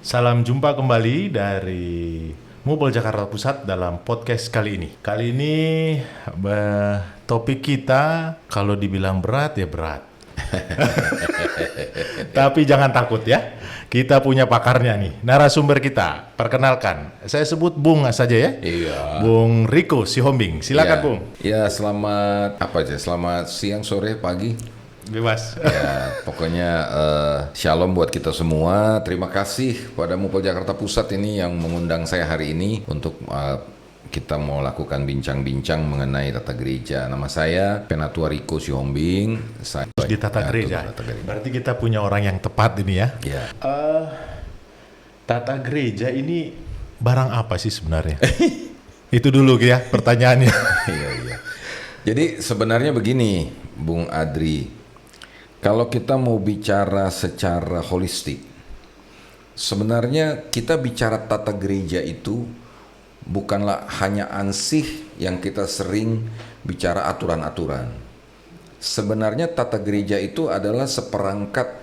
Salam jumpa kembali dari Mubal Jakarta Pusat dalam podcast kali ini. Kali ini topik kita kalau dibilang berat ya berat. Tapi jangan takut ya. Kita punya pakarnya nih, narasumber kita. Perkenalkan, saya sebut Bung saja ya. Iya. Bung Riko Sihombing. Silakan Ya. Bung. Ya, selamat siang, sore, pagi. Bebas. Ya, pokoknya shalom buat kita semua. Terima kasih pada Mupol Jakarta Pusat ini yang mengundang saya hari ini untuk kita mau lakukan bincang-bincang mengenai tata gereja. Nama saya Penatua Riko Sihombing. Saya Di tata gereja. Berarti kita punya orang yang tepat ini ya. Ya. Tata gereja ini barang apa sih sebenarnya? Itu dulu ya pertanyaannya. Iya. Jadi sebenarnya begini, Bung Adri. Kalau kita mau bicara secara holistik, sebenarnya kita bicara tata gereja itu bukanlah hanya ansih yang kita sering bicara aturan-aturan. Sebenarnya tata gereja itu adalah seperangkat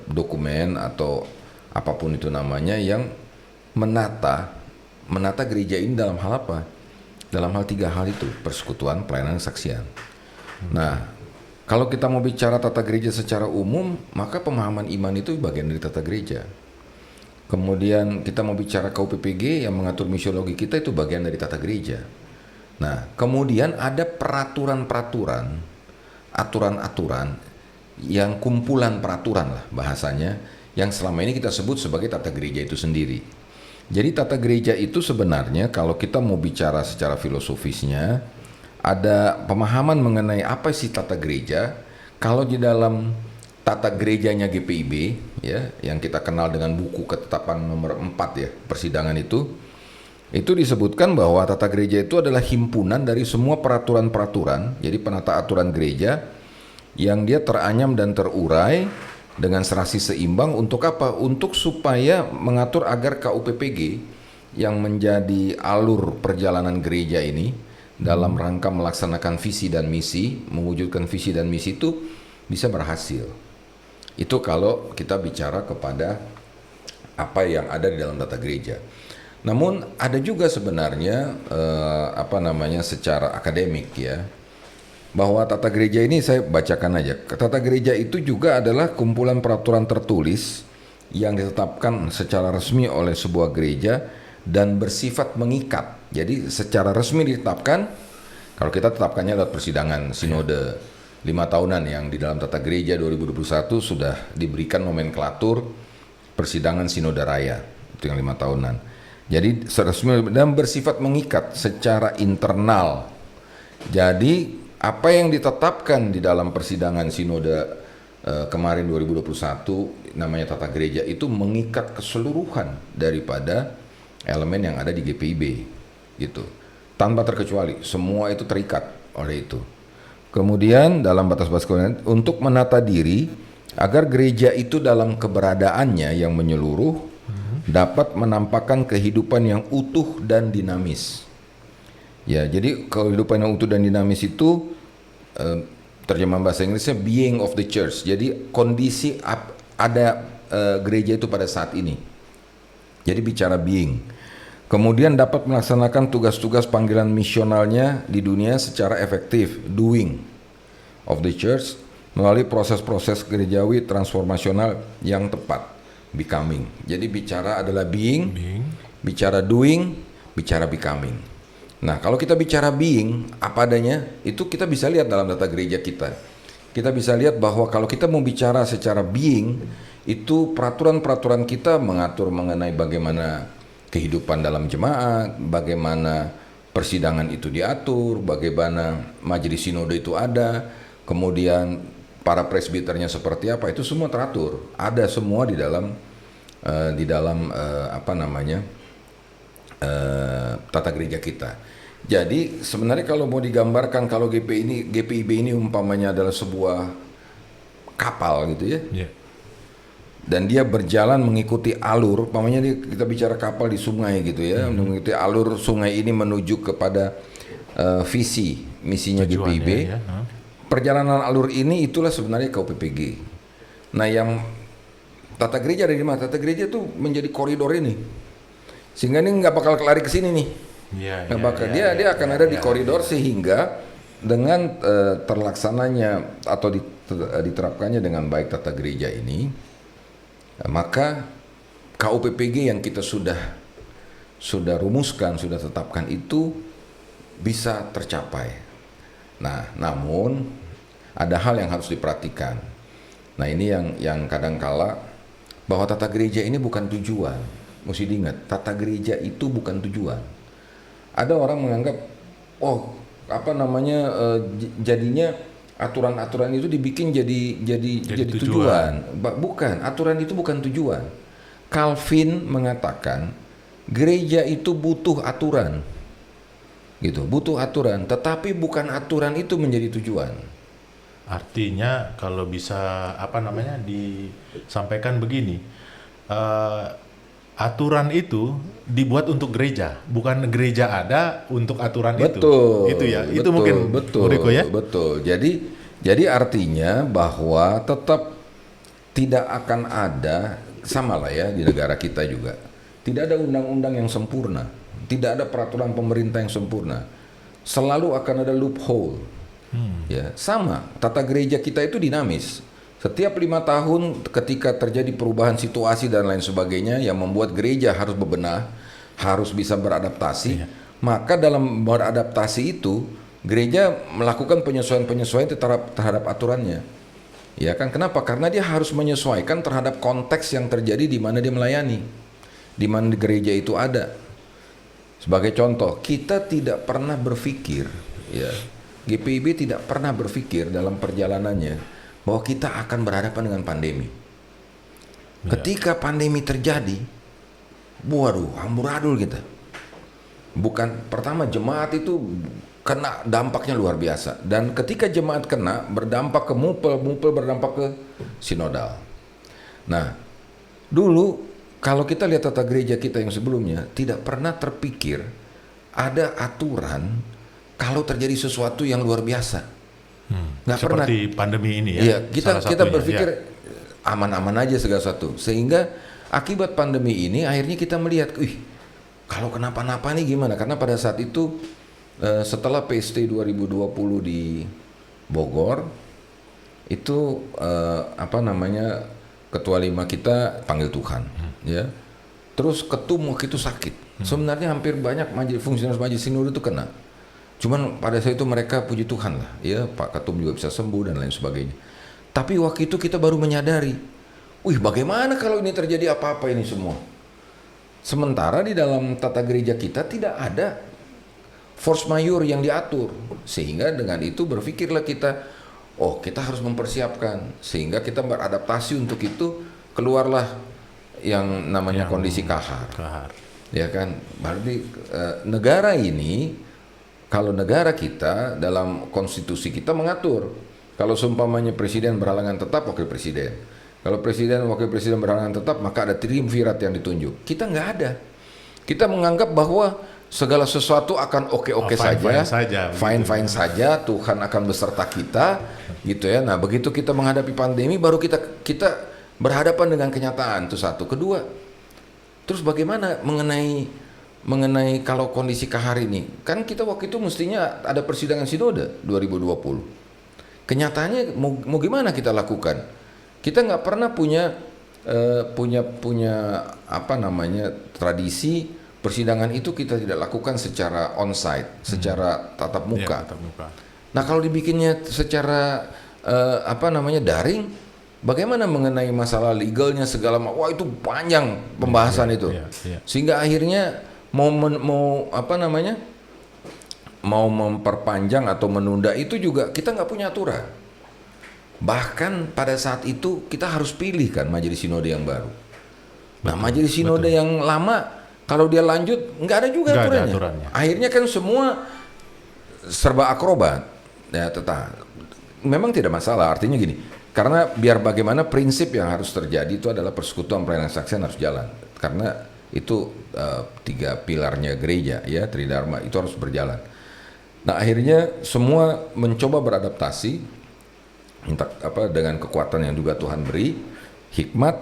dokumen atau apapun itu namanya yang menata gereja ini dalam hal apa? Dalam hal 3 hal itu, persekutuan, pelayanan, kesaksian. Nah, kalau kita mau bicara tata gereja secara umum, maka pemahaman iman itu bagian dari tata gereja. Kemudian kita mau bicara KUPPG yang mengatur misiologi kita, itu bagian dari tata gereja. Nah, kemudian ada peraturan-peraturan, aturan-aturan yang kumpulan peraturan lah bahasanya, yang selama ini kita sebut sebagai tata gereja itu sendiri. Jadi tata gereja itu sebenarnya kalau kita mau bicara secara filosofisnya, ada pemahaman mengenai apa sih tata gereja. Kalau di dalam tata gerejanya GPIB ya, yang kita kenal dengan buku ketetapan nomor 4 ya, persidangan itu disebutkan bahwa tata gereja itu adalah himpunan dari semua peraturan-peraturan, jadi penata aturan gereja yang dia teranyam dan terurai dengan serasi seimbang untuk apa? Untuk supaya mengatur agar KUPPG yang menjadi alur perjalanan gereja ini dalam rangka melaksanakan visi dan misi, mewujudkan visi dan misi itu bisa berhasil. Itu kalau kita bicara kepada apa yang ada di dalam tata gereja. Namun ada juga sebenarnya secara akademik ya, bahwa tata gereja ini saya bacakan aja. Tata gereja itu juga adalah kumpulan peraturan tertulis yang ditetapkan secara resmi oleh sebuah gereja dan bersifat mengikat. Jadi secara resmi ditetapkan, kalau kita tetapkannya lewat persidangan sinode 5 tahunan yang di dalam tata gereja 2021 sudah diberikan nomenklatur persidangan sinode raya, itu yang 5 tahunan. Jadi resmi dan bersifat mengikat secara internal. Jadi apa yang ditetapkan di dalam persidangan sinode kemarin 2021 namanya tata gereja itu mengikat keseluruhan daripada elemen yang ada di GPIB gitu. Tanpa terkecuali, semua itu terikat oleh itu. Kemudian dalam batas-batas untuk menata diri agar gereja itu dalam keberadaannya yang menyeluruh dapat menampakkan kehidupan yang utuh dan dinamis. Ya, jadi kehidupan yang utuh dan dinamis itu terjemahan bahasa Inggrisnya being of the church. Jadi kondisi ada gereja itu pada saat ini. Jadi bicara being. Kemudian dapat melaksanakan tugas-tugas panggilan misionalnya di dunia secara efektif, doing of the church melalui proses-proses gerejawi transformasional yang tepat, becoming. Jadi bicara adalah being. Bicara doing, bicara becoming. Nah, kalau kita bicara being, apa adanya, itu kita bisa lihat dalam data gereja kita. Kita bisa lihat bahwa kalau kita mau bicara secara being, itu peraturan-peraturan kita mengatur mengenai bagaimana kehidupan dalam jemaat, bagaimana persidangan itu diatur, bagaimana majelis sinode itu ada, kemudian para presbiternya seperti apa, itu semua teratur. Ada semua di dalam tata gereja kita. Jadi sebenarnya kalau mau digambarkan, kalau GPIB ini umpamanya adalah sebuah kapal gitu ya. Yeah. Dan dia berjalan mengikuti alur, umpamanya kita bicara kapal di sungai gitu ya, mengikuti alur sungai ini menuju kepada visi misinya GPIB. Ya. Perjalanan alur ini itulah sebenarnya KUPPG. Nah, yang tata gereja dari mana? Tata gereja tuh menjadi koridor ini, sehingga ini nggak bakal lari ke sini nih. Iya, Nggak iya, bakal, iya, dia iya, akan iya, ada di iya, koridor iya. sehingga dengan terlaksananya atau diterapkannya dengan baik tata gereja ini, maka KUPPG yang kita sudah rumuskan, sudah tetapkan itu bisa tercapai. Nah, namun ada hal yang harus diperhatikan. Nah, ini yang kadangkala bahwa tata gereja ini bukan tujuan. Mesti diingat, tata gereja itu bukan tujuan. Ada orang menganggap, oh, apa namanya, jadinya aturan-aturan itu dibikin jadi tujuan. Bukan, aturan itu bukan tujuan. Calvin mengatakan gereja itu butuh aturan, gitu, butuh aturan, tetapi bukan aturan itu menjadi tujuan. Artinya kalau bisa apa namanya disampaikan begini, aturan itu dibuat untuk gereja, bukan gereja ada untuk aturan Betul, itu ya, itu betul, mungkin betul, Bu Riko ya. betul. Jadi artinya bahwa tetap tidak akan ada, sama lah ya di negara kita juga. Tidak ada undang-undang yang sempurna, tidak ada peraturan pemerintah yang sempurna. Selalu akan ada loophole. Ya, sama. Tata gereja kita itu dinamis. Setiap 5 tahun ketika terjadi perubahan situasi dan lain sebagainya yang membuat gereja harus bebenah, harus bisa beradaptasi, maka dalam beradaptasi itu gereja melakukan penyesuaian-penyesuaian terhadap aturannya. Ya kan, kenapa? Karena dia harus menyesuaikan terhadap konteks yang terjadi di mana dia melayani, di mana gereja itu ada. Sebagai contoh, kita tidak pernah berpikir, ya, GPIB tidak pernah berpikir dalam perjalanannya bahwa kita akan berhadapan dengan pandemi. Ketika pandemi terjadi, waduh, amburadul kita. Bukan, pertama jemaat itu kena dampaknya luar biasa. Dan ketika jemaat kena, berdampak ke mupel berdampak ke sinodal. Nah, dulu kalau kita lihat tata gereja kita yang sebelumnya, tidak pernah terpikir ada aturan kalau terjadi sesuatu yang luar biasa. Nggak pernah. Seperti pandemi ini ya. Iya, kita satunya, berpikir ya. aman-aman aja segala sesuatu. Sehingga akibat pandemi ini akhirnya kita melihat, kalau kenapa-napa nih gimana? Karena pada saat itu setelah PST 2020 di Bogor, itu ketua 5 kita panggil Tuhan, ya. Terus ketum waktu itu sakit. Sebenarnya hampir banyak fungsionaris majelis sinode itu kena. Cuman pada saat itu mereka puji Tuhan lah, ya, Pak Ketum juga bisa sembuh dan lain sebagainya. Tapi waktu itu kita baru menyadari, bagaimana kalau ini terjadi apa-apa ini semua? Sementara di dalam tata gereja kita tidak ada force majeure yang diatur, sehingga dengan itu berpikirlah kita, kita harus mempersiapkan, sehingga kita beradaptasi untuk itu, keluarlah yang namanya kondisi kahar. Ya kan, berarti negara ini, kalau negara kita dalam konstitusi kita mengatur, kalau seumpamanya presiden berhalangan tetap, wakil presiden. Kalau presiden wakil presiden berhalangan tetap, maka ada triumvirat yang ditunjuk. Kita nggak ada. Kita menganggap bahwa segala sesuatu akan oke-oke saja, fine-fine saja, Tuhan akan beserta kita, gitu ya. Nah, begitu kita menghadapi pandemi, baru kita berhadapan dengan kenyataan, itu satu. Kedua, terus bagaimana mengenai kalau kondisi kahar ini? Kan kita waktu itu mestinya ada persidangan sinode 2020. Kenyataannya mau gimana kita lakukan? Kita nggak pernah punya tradisi persidangan itu kita tidak lakukan secara onsite, secara tatap muka. Nah, kalau dibikinnya secara daring, bagaimana mengenai masalah legalnya segala macam? Wah, itu panjang pembahasan itu. Sehingga akhirnya mau memperpanjang atau menunda itu juga kita nggak punya aturan. Bahkan pada saat itu kita harus pilih kan majelis sinode yang baru. Nah, majelis sinode yang lama kalau dia lanjut nggak ada juga aturannya. Akhirnya kan semua serba akrobat. Ya, memang tidak masalah. Artinya gini, karena biar bagaimana prinsip yang harus terjadi itu adalah persekutuan pelayanan saksian harus jalan. Karena itu 3 pilarnya gereja, ya, Tridharma itu harus berjalan. Nah, akhirnya semua mencoba beradaptasi minta apa dengan kekuatan yang juga Tuhan beri, hikmat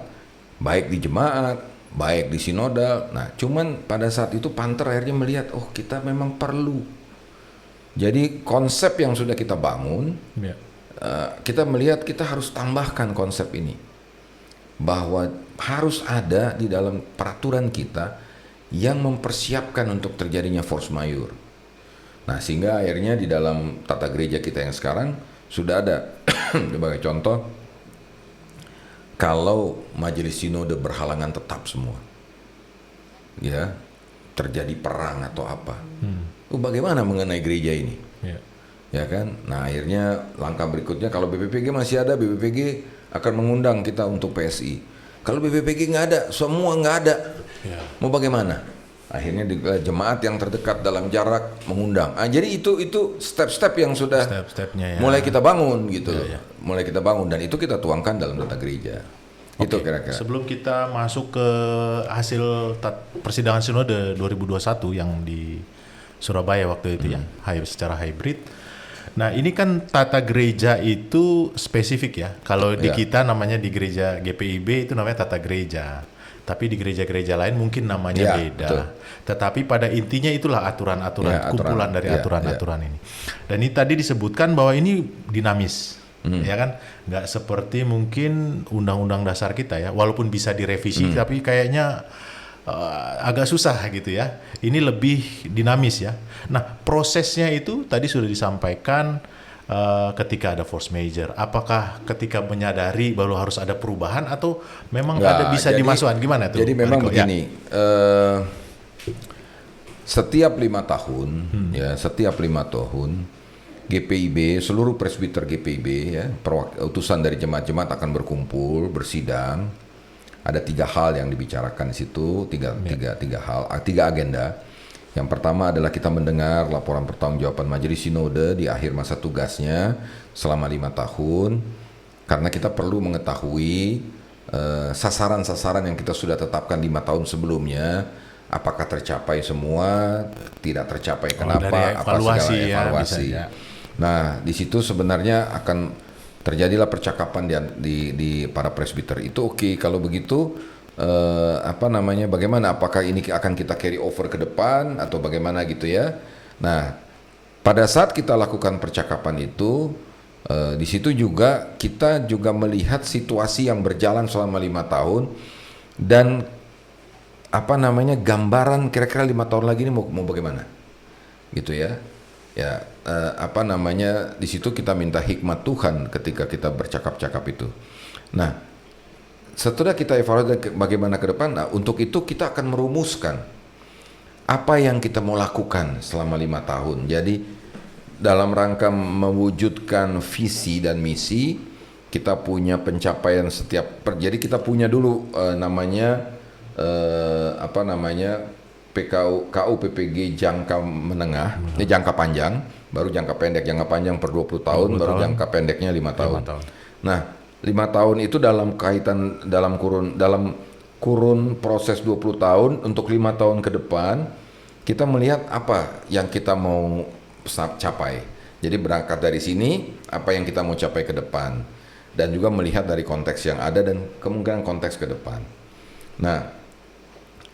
baik di jemaat, baik di sinodal. Nah, cuman pada saat itu Panther akhirnya melihat, oh kita memang perlu. Jadi konsep yang sudah kita bangun, kita melihat kita harus tambahkan konsep ini, bahwa harus ada di dalam peraturan kita yang mempersiapkan untuk terjadinya force majeure. Nah, sehingga akhirnya di dalam tata gereja kita yang sekarang sudah ada sebagai contoh, kalau majelis sinode berhalangan tetap semua, ya terjadi perang atau apa, bagaimana mengenai gereja ini, ya kan? Nah, akhirnya langkah berikutnya, kalau BPPG masih ada, BPPG akan mengundang kita untuk PSI. Kalau BPPG nggak ada, semua nggak ada, mau bagaimana? Akhirnya di jemaat yang terdekat dalam jarak mengundang. Jadi itu step-step yang sudah mulai kita bangun gitu, mulai kita bangun, dan itu kita tuangkan dalam tata gereja. Itu kira-kira. Sebelum kita masuk ke hasil persidangan sinode 2021 yang di Surabaya waktu itu ya, secara hybrid. Nah, ini kan tata gereja itu spesifik ya. Kalau di kita namanya di gereja GPIB itu namanya tata gereja. Tapi di gereja-gereja lain mungkin namanya beda. Betul. Tetapi pada intinya itulah aturan-aturan, kumpulan dari aturan-aturan ini. Dan ini tadi disebutkan bahwa ini dinamis, ya kan? Nggak seperti mungkin undang-undang dasar kita ya, walaupun bisa direvisi, tapi kayaknya agak susah gitu ya. Ini lebih dinamis ya. Nah, prosesnya itu tadi sudah disampaikan. Ketika ada force majeure, apakah ketika menyadari bahwa harus ada perubahan atau memang ada bisa dimasukkan, gimana tuh? Jadi memang begini, setiap 5 tahun, setiap 5 tahun GPIB, seluruh presbiter GPIB ya, utusan dari jemaat-jemaat akan berkumpul, bersidang. Ada 3 hal yang dibicarakan di situ, tiga agenda. Yang pertama adalah kita mendengar laporan pertanggungjawaban Majelis Sinode di akhir masa tugasnya selama 5 tahun, karena kita perlu mengetahui sasaran-sasaran yang kita sudah tetapkan 5 tahun sebelumnya, apakah tercapai semua, tidak tercapai kenapa, apa segala evaluasi. Nah, di situ sebenarnya akan terjadilah percakapan di para presbiter itu. Oke, kalau begitu bagaimana, apakah ini akan kita carry over ke depan atau bagaimana gitu ya. Nah, pada saat kita lakukan percakapan itu, di situ juga kita juga melihat situasi yang berjalan selama 5 tahun dan gambaran kira-kira 5 tahun lagi ini mau bagaimana gitu ya. Ya, di situ kita minta hikmat Tuhan ketika kita bercakap-cakap itu. Nah, setelah kita evaluasi bagaimana ke depan, nah untuk itu kita akan merumuskan apa yang kita mau lakukan selama 5 tahun. Jadi dalam rangka mewujudkan visi dan misi, kita punya pencapaian jadi kita punya dulu KU PPG jangka menengah, jangka panjang, baru jangka pendek. Jangka panjang per 20 tahun, baru jangka pendeknya 5 tahun. Nah, 5 tahun itu dalam kurun proses 20 tahun, untuk 5 tahun ke depan kita melihat apa yang kita mau capai. Jadi berangkat dari sini, apa yang kita mau capai ke depan, dan juga melihat dari konteks yang ada dan kemungkinan konteks ke depan. Nah,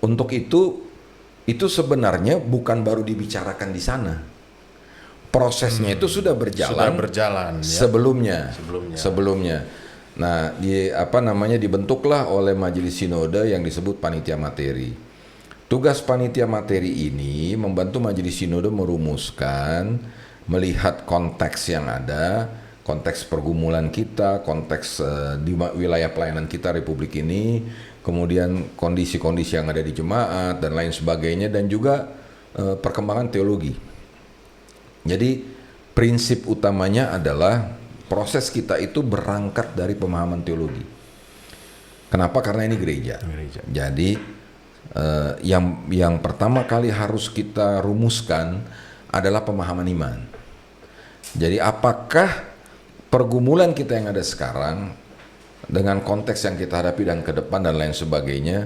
untuk itu sebenarnya bukan baru dibicarakan di sana. Prosesnya itu sudah berjalan sebelumnya. Nah, dibentuklah oleh Majelis Sinode yang disebut Panitia Materi. Tugas Panitia Materi ini membantu Majelis Sinode merumuskan, melihat konteks yang ada, konteks pergumulan kita, konteks di wilayah pelayanan kita Republik ini, kemudian kondisi-kondisi yang ada di jemaat dan lain sebagainya, dan juga perkembangan teologi. Jadi prinsip utamanya adalah proses kita itu berangkat dari pemahaman teologi. Kenapa? Karena ini gereja. Jadi yang pertama kali harus kita rumuskan adalah pemahaman iman. Jadi apakah pergumulan kita yang ada sekarang dengan konteks yang kita hadapi dan ke depan dan lain sebagainya,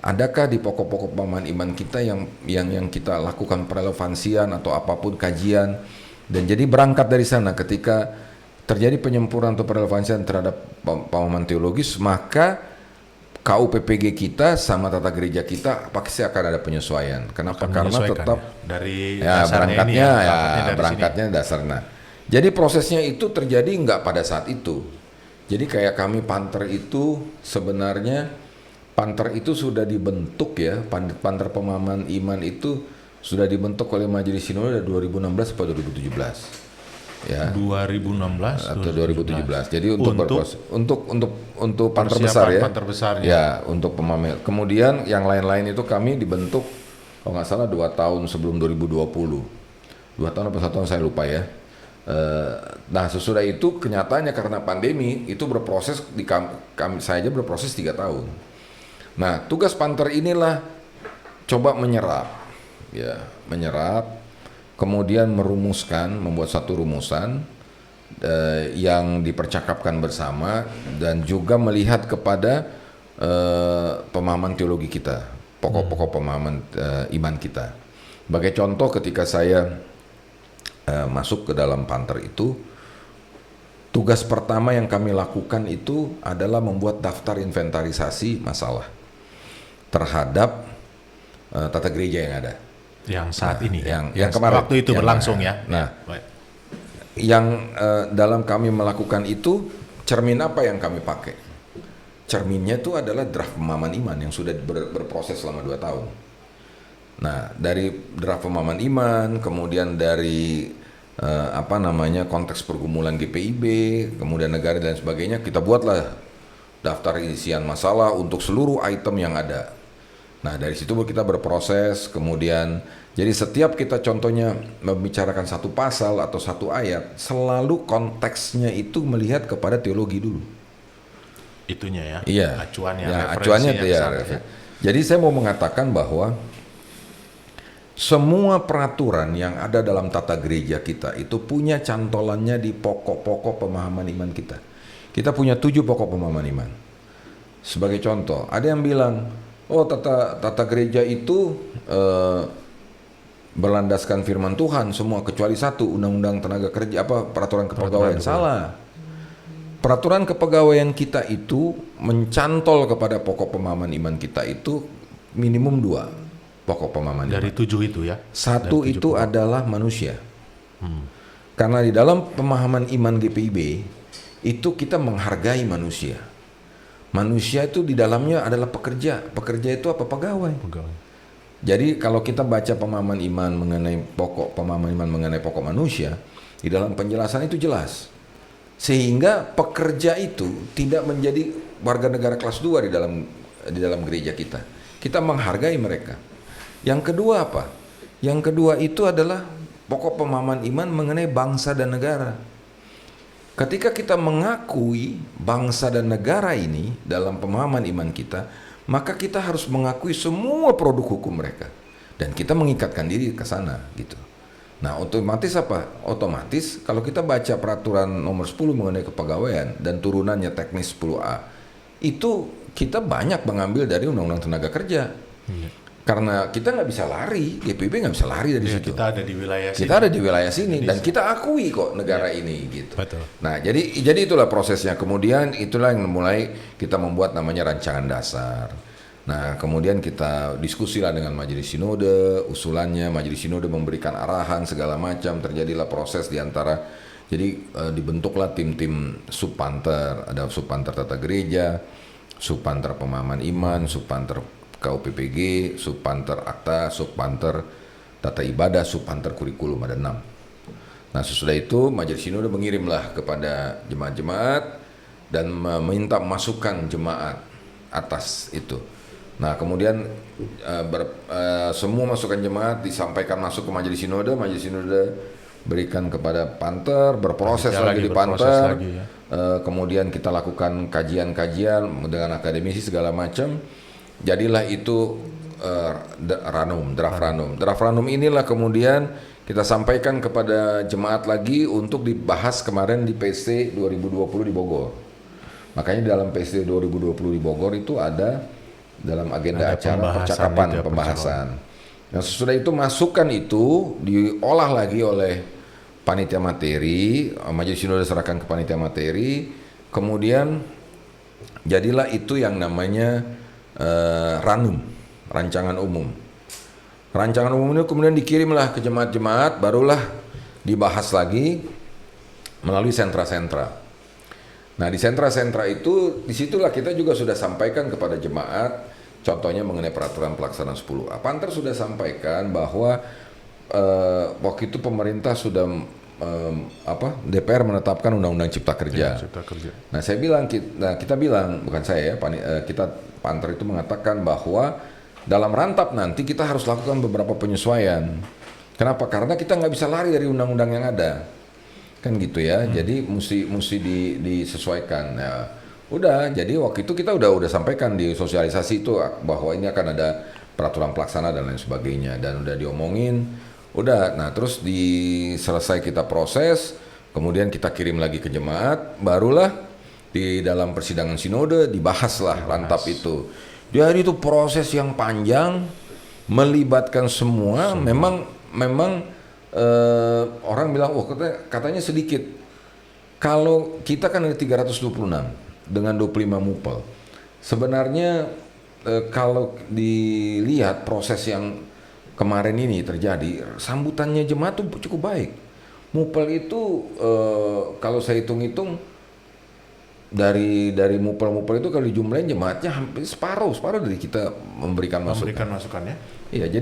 adakah di pokok-pokok pemahaman iman kita yang kita lakukan perelevansian atau apapun kajian, dan jadi berangkat dari sana ketika terjadi penyempurnaan atau perelevansian terhadap pemahaman teologis, maka KUPPG kita sama tata gereja kita pasti akan ada penyesuaian. Kenapa? Karena tetap dari ya dasarnya berangkatnya ini berangkatnya dasarnya. Jadi prosesnya itu terjadi nggak pada saat itu. Jadi kayak kami Panther itu sebenarnya Panther itu sudah dibentuk ya, Panther pemahaman iman itu sudah dibentuk oleh Majelis Sinode dari 2016 atau 2017. Ya. 2016 atau 2017. Jadi untuk Panther persiapan besar ya. Panther besarnya. Ya, untuk pemamer. Kemudian yang lain-lain itu kami dibentuk kalau nggak salah 2 tahun sebelum 2020. 2 tahun atau 1 tahun saya lupa ya. Nah sesudah itu kenyataannya karena pandemi itu berproses saya aja berproses 3 tahun. Nah tugas Panther inilah coba menyerap, kemudian membuat satu rumusan yang dipercakapkan bersama dan juga melihat kepada pemahaman teologi kita, pokok-pokok pemahaman iman kita. Sebagai contoh ketika saya masuk ke dalam Panther itu, tugas pertama yang kami lakukan itu adalah membuat daftar inventarisasi masalah terhadap tata gereja yang ada. Yang saat ini yang kemarin waktu itu berlangsung ya. Nah, yang dalam kami melakukan itu cermin apa yang kami pakai? Cerminnya itu adalah draft pemahaman iman yang sudah berproses selama 2 tahun. Nah, dari draft pemahaman iman, kemudian dari konteks pergumulan GPIB, kemudian negara dan sebagainya, kita buatlah daftar isian masalah untuk seluruh item yang ada. Nah, dari situ kita berproses, kemudian jadi setiap kita contohnya membicarakan satu pasal atau satu ayat, selalu konteksnya itu melihat kepada teologi dulu. Itunya ya. Iya. Acuannya itu ya. Jadi saya mau mengatakan bahwa semua peraturan yang ada dalam tata gereja kita itu punya cantolannya di pokok-pokok pemahaman iman kita. Kita punya 7 pokok pemahaman iman. Sebagai contoh, ada yang bilang, oh tata gereja itu berlandaskan firman Tuhan semua kecuali satu, undang-undang tenaga kerja peraturan kepegawaian. Salah. Peraturan kepegawaian kita itu mencantol kepada pokok pemahaman iman kita itu minimum 2 pokok pemahaman iman. Dari 7 itu ya. Satu itu adalah manusia. Karena di dalam pemahaman iman GPIB itu kita menghargai manusia. Manusia itu di dalamnya adalah pekerja. Pekerja itu apa? Pegawai. Jadi kalau kita baca pemahaman iman mengenai pokok manusia, di dalam penjelasan itu jelas. Sehingga pekerja itu tidak menjadi warga negara kelas 2 di dalam gereja kita. Kita menghargai mereka. Yang kedua apa? Yang kedua itu adalah pokok pemahaman iman mengenai bangsa dan negara. Ketika kita mengakui bangsa dan negara ini dalam pemahaman iman kita, maka kita harus mengakui semua produk hukum mereka dan kita mengikatkan diri ke sana gitu. Nah, otomatis apa? Otomatis kalau kita baca peraturan nomor 10 mengenai kepegawaian dan turunannya teknis 10A, itu kita banyak mengambil dari undang-undang tenaga kerja. Karena kita nggak bisa lari, GPIB nggak bisa lari dari situ. Kita ada di wilayah sini. Kita ada di wilayah sini dan kita akui kok negara ini gitu. Betul. Nah, jadi itulah prosesnya. Kemudian itulah yang mulai kita membuat namanya rancangan dasar. Nah, kemudian kita diskusilah dengan Majelis Sinode, usulannya Majelis Sinode memberikan arahan segala macam, terjadilah proses di antara. Jadi dibentuklah tim-tim Subpanther, ada Subpanther Tata Gereja, Subpanther Pemahaman Iman, Subpanther KUPPG, Subpanther Akta, Subpanther Tata Ibadah, Subpanther Kurikulum, ada 6. Nah sesudah itu Majelis Sinode mengirimlah kepada jemaat-jemaat dan meminta masukan jemaat atas itu. Nah kemudian semua masukan jemaat disampaikan masuk ke Majelis Sinode berikan kepada Panther, berproses lagi di Panther, kemudian kita lakukan kajian-kajian dengan akademisi segala macam. Jadilah itu draft ranum. Draft ranum inilah kemudian kita sampaikan kepada jemaat lagi untuk dibahas kemarin di PC 2020 di Bogor. Makanya dalam PC 2020 di Bogor itu ada dalam agenda acara percakapan, pembahasan. Nah sesudah itu masukan itu diolah lagi oleh panitia materi, majelis sinode serahkan ke panitia materi, kemudian jadilah itu yang namanya ranum, rancangan umum. Rancangan umum ini kemudian dikirimlah ke jemaat-jemaat, barulah dibahas lagi melalui sentra-sentra. Nah di sentra-sentra itu, disitulah kita juga sudah sampaikan kepada jemaat, contohnya mengenai peraturan pelaksanaan 10A. Panter sudah sampaikan bahwa waktu itu pemerintah sudah DPR menetapkan Undang-Undang Cipta Kerja. Ya, Cipta Kerja. Nah saya bilang, kita bilang, bukan saya ya, kita Panter itu mengatakan bahwa dalam rantap nanti kita harus lakukan beberapa penyesuaian. Kenapa? Karena kita nggak bisa lari dari undang-undang yang ada, kan gitu ya. Jadi mesti disesuaikan. Ya, udah. Jadi waktu itu kita udah sampaikan di sosialisasi itu bahwa ini akan ada peraturan pelaksana dan lain sebagainya, dan udah diomongin. Udah. Nah terus selesai kita proses, kemudian kita kirim lagi ke jemaat, barulah di dalam persidangan sinode dibahaslah rantap itu. Jadi itu proses yang panjang, melibatkan semua. Memang orang bilang, katanya sedikit. Kalau kita kan ada 326 dengan 25 mupel. Sebenarnya kalau dilihat proses yang kemarin ini terjadi, sambutannya jemaat tuh cukup baik. Mupel itu kalau saya hitung-hitung, dari mupel-mupel itu kalau dijumlahin jemaatnya hampir separuh dari kita memberikan masukannya. Iya,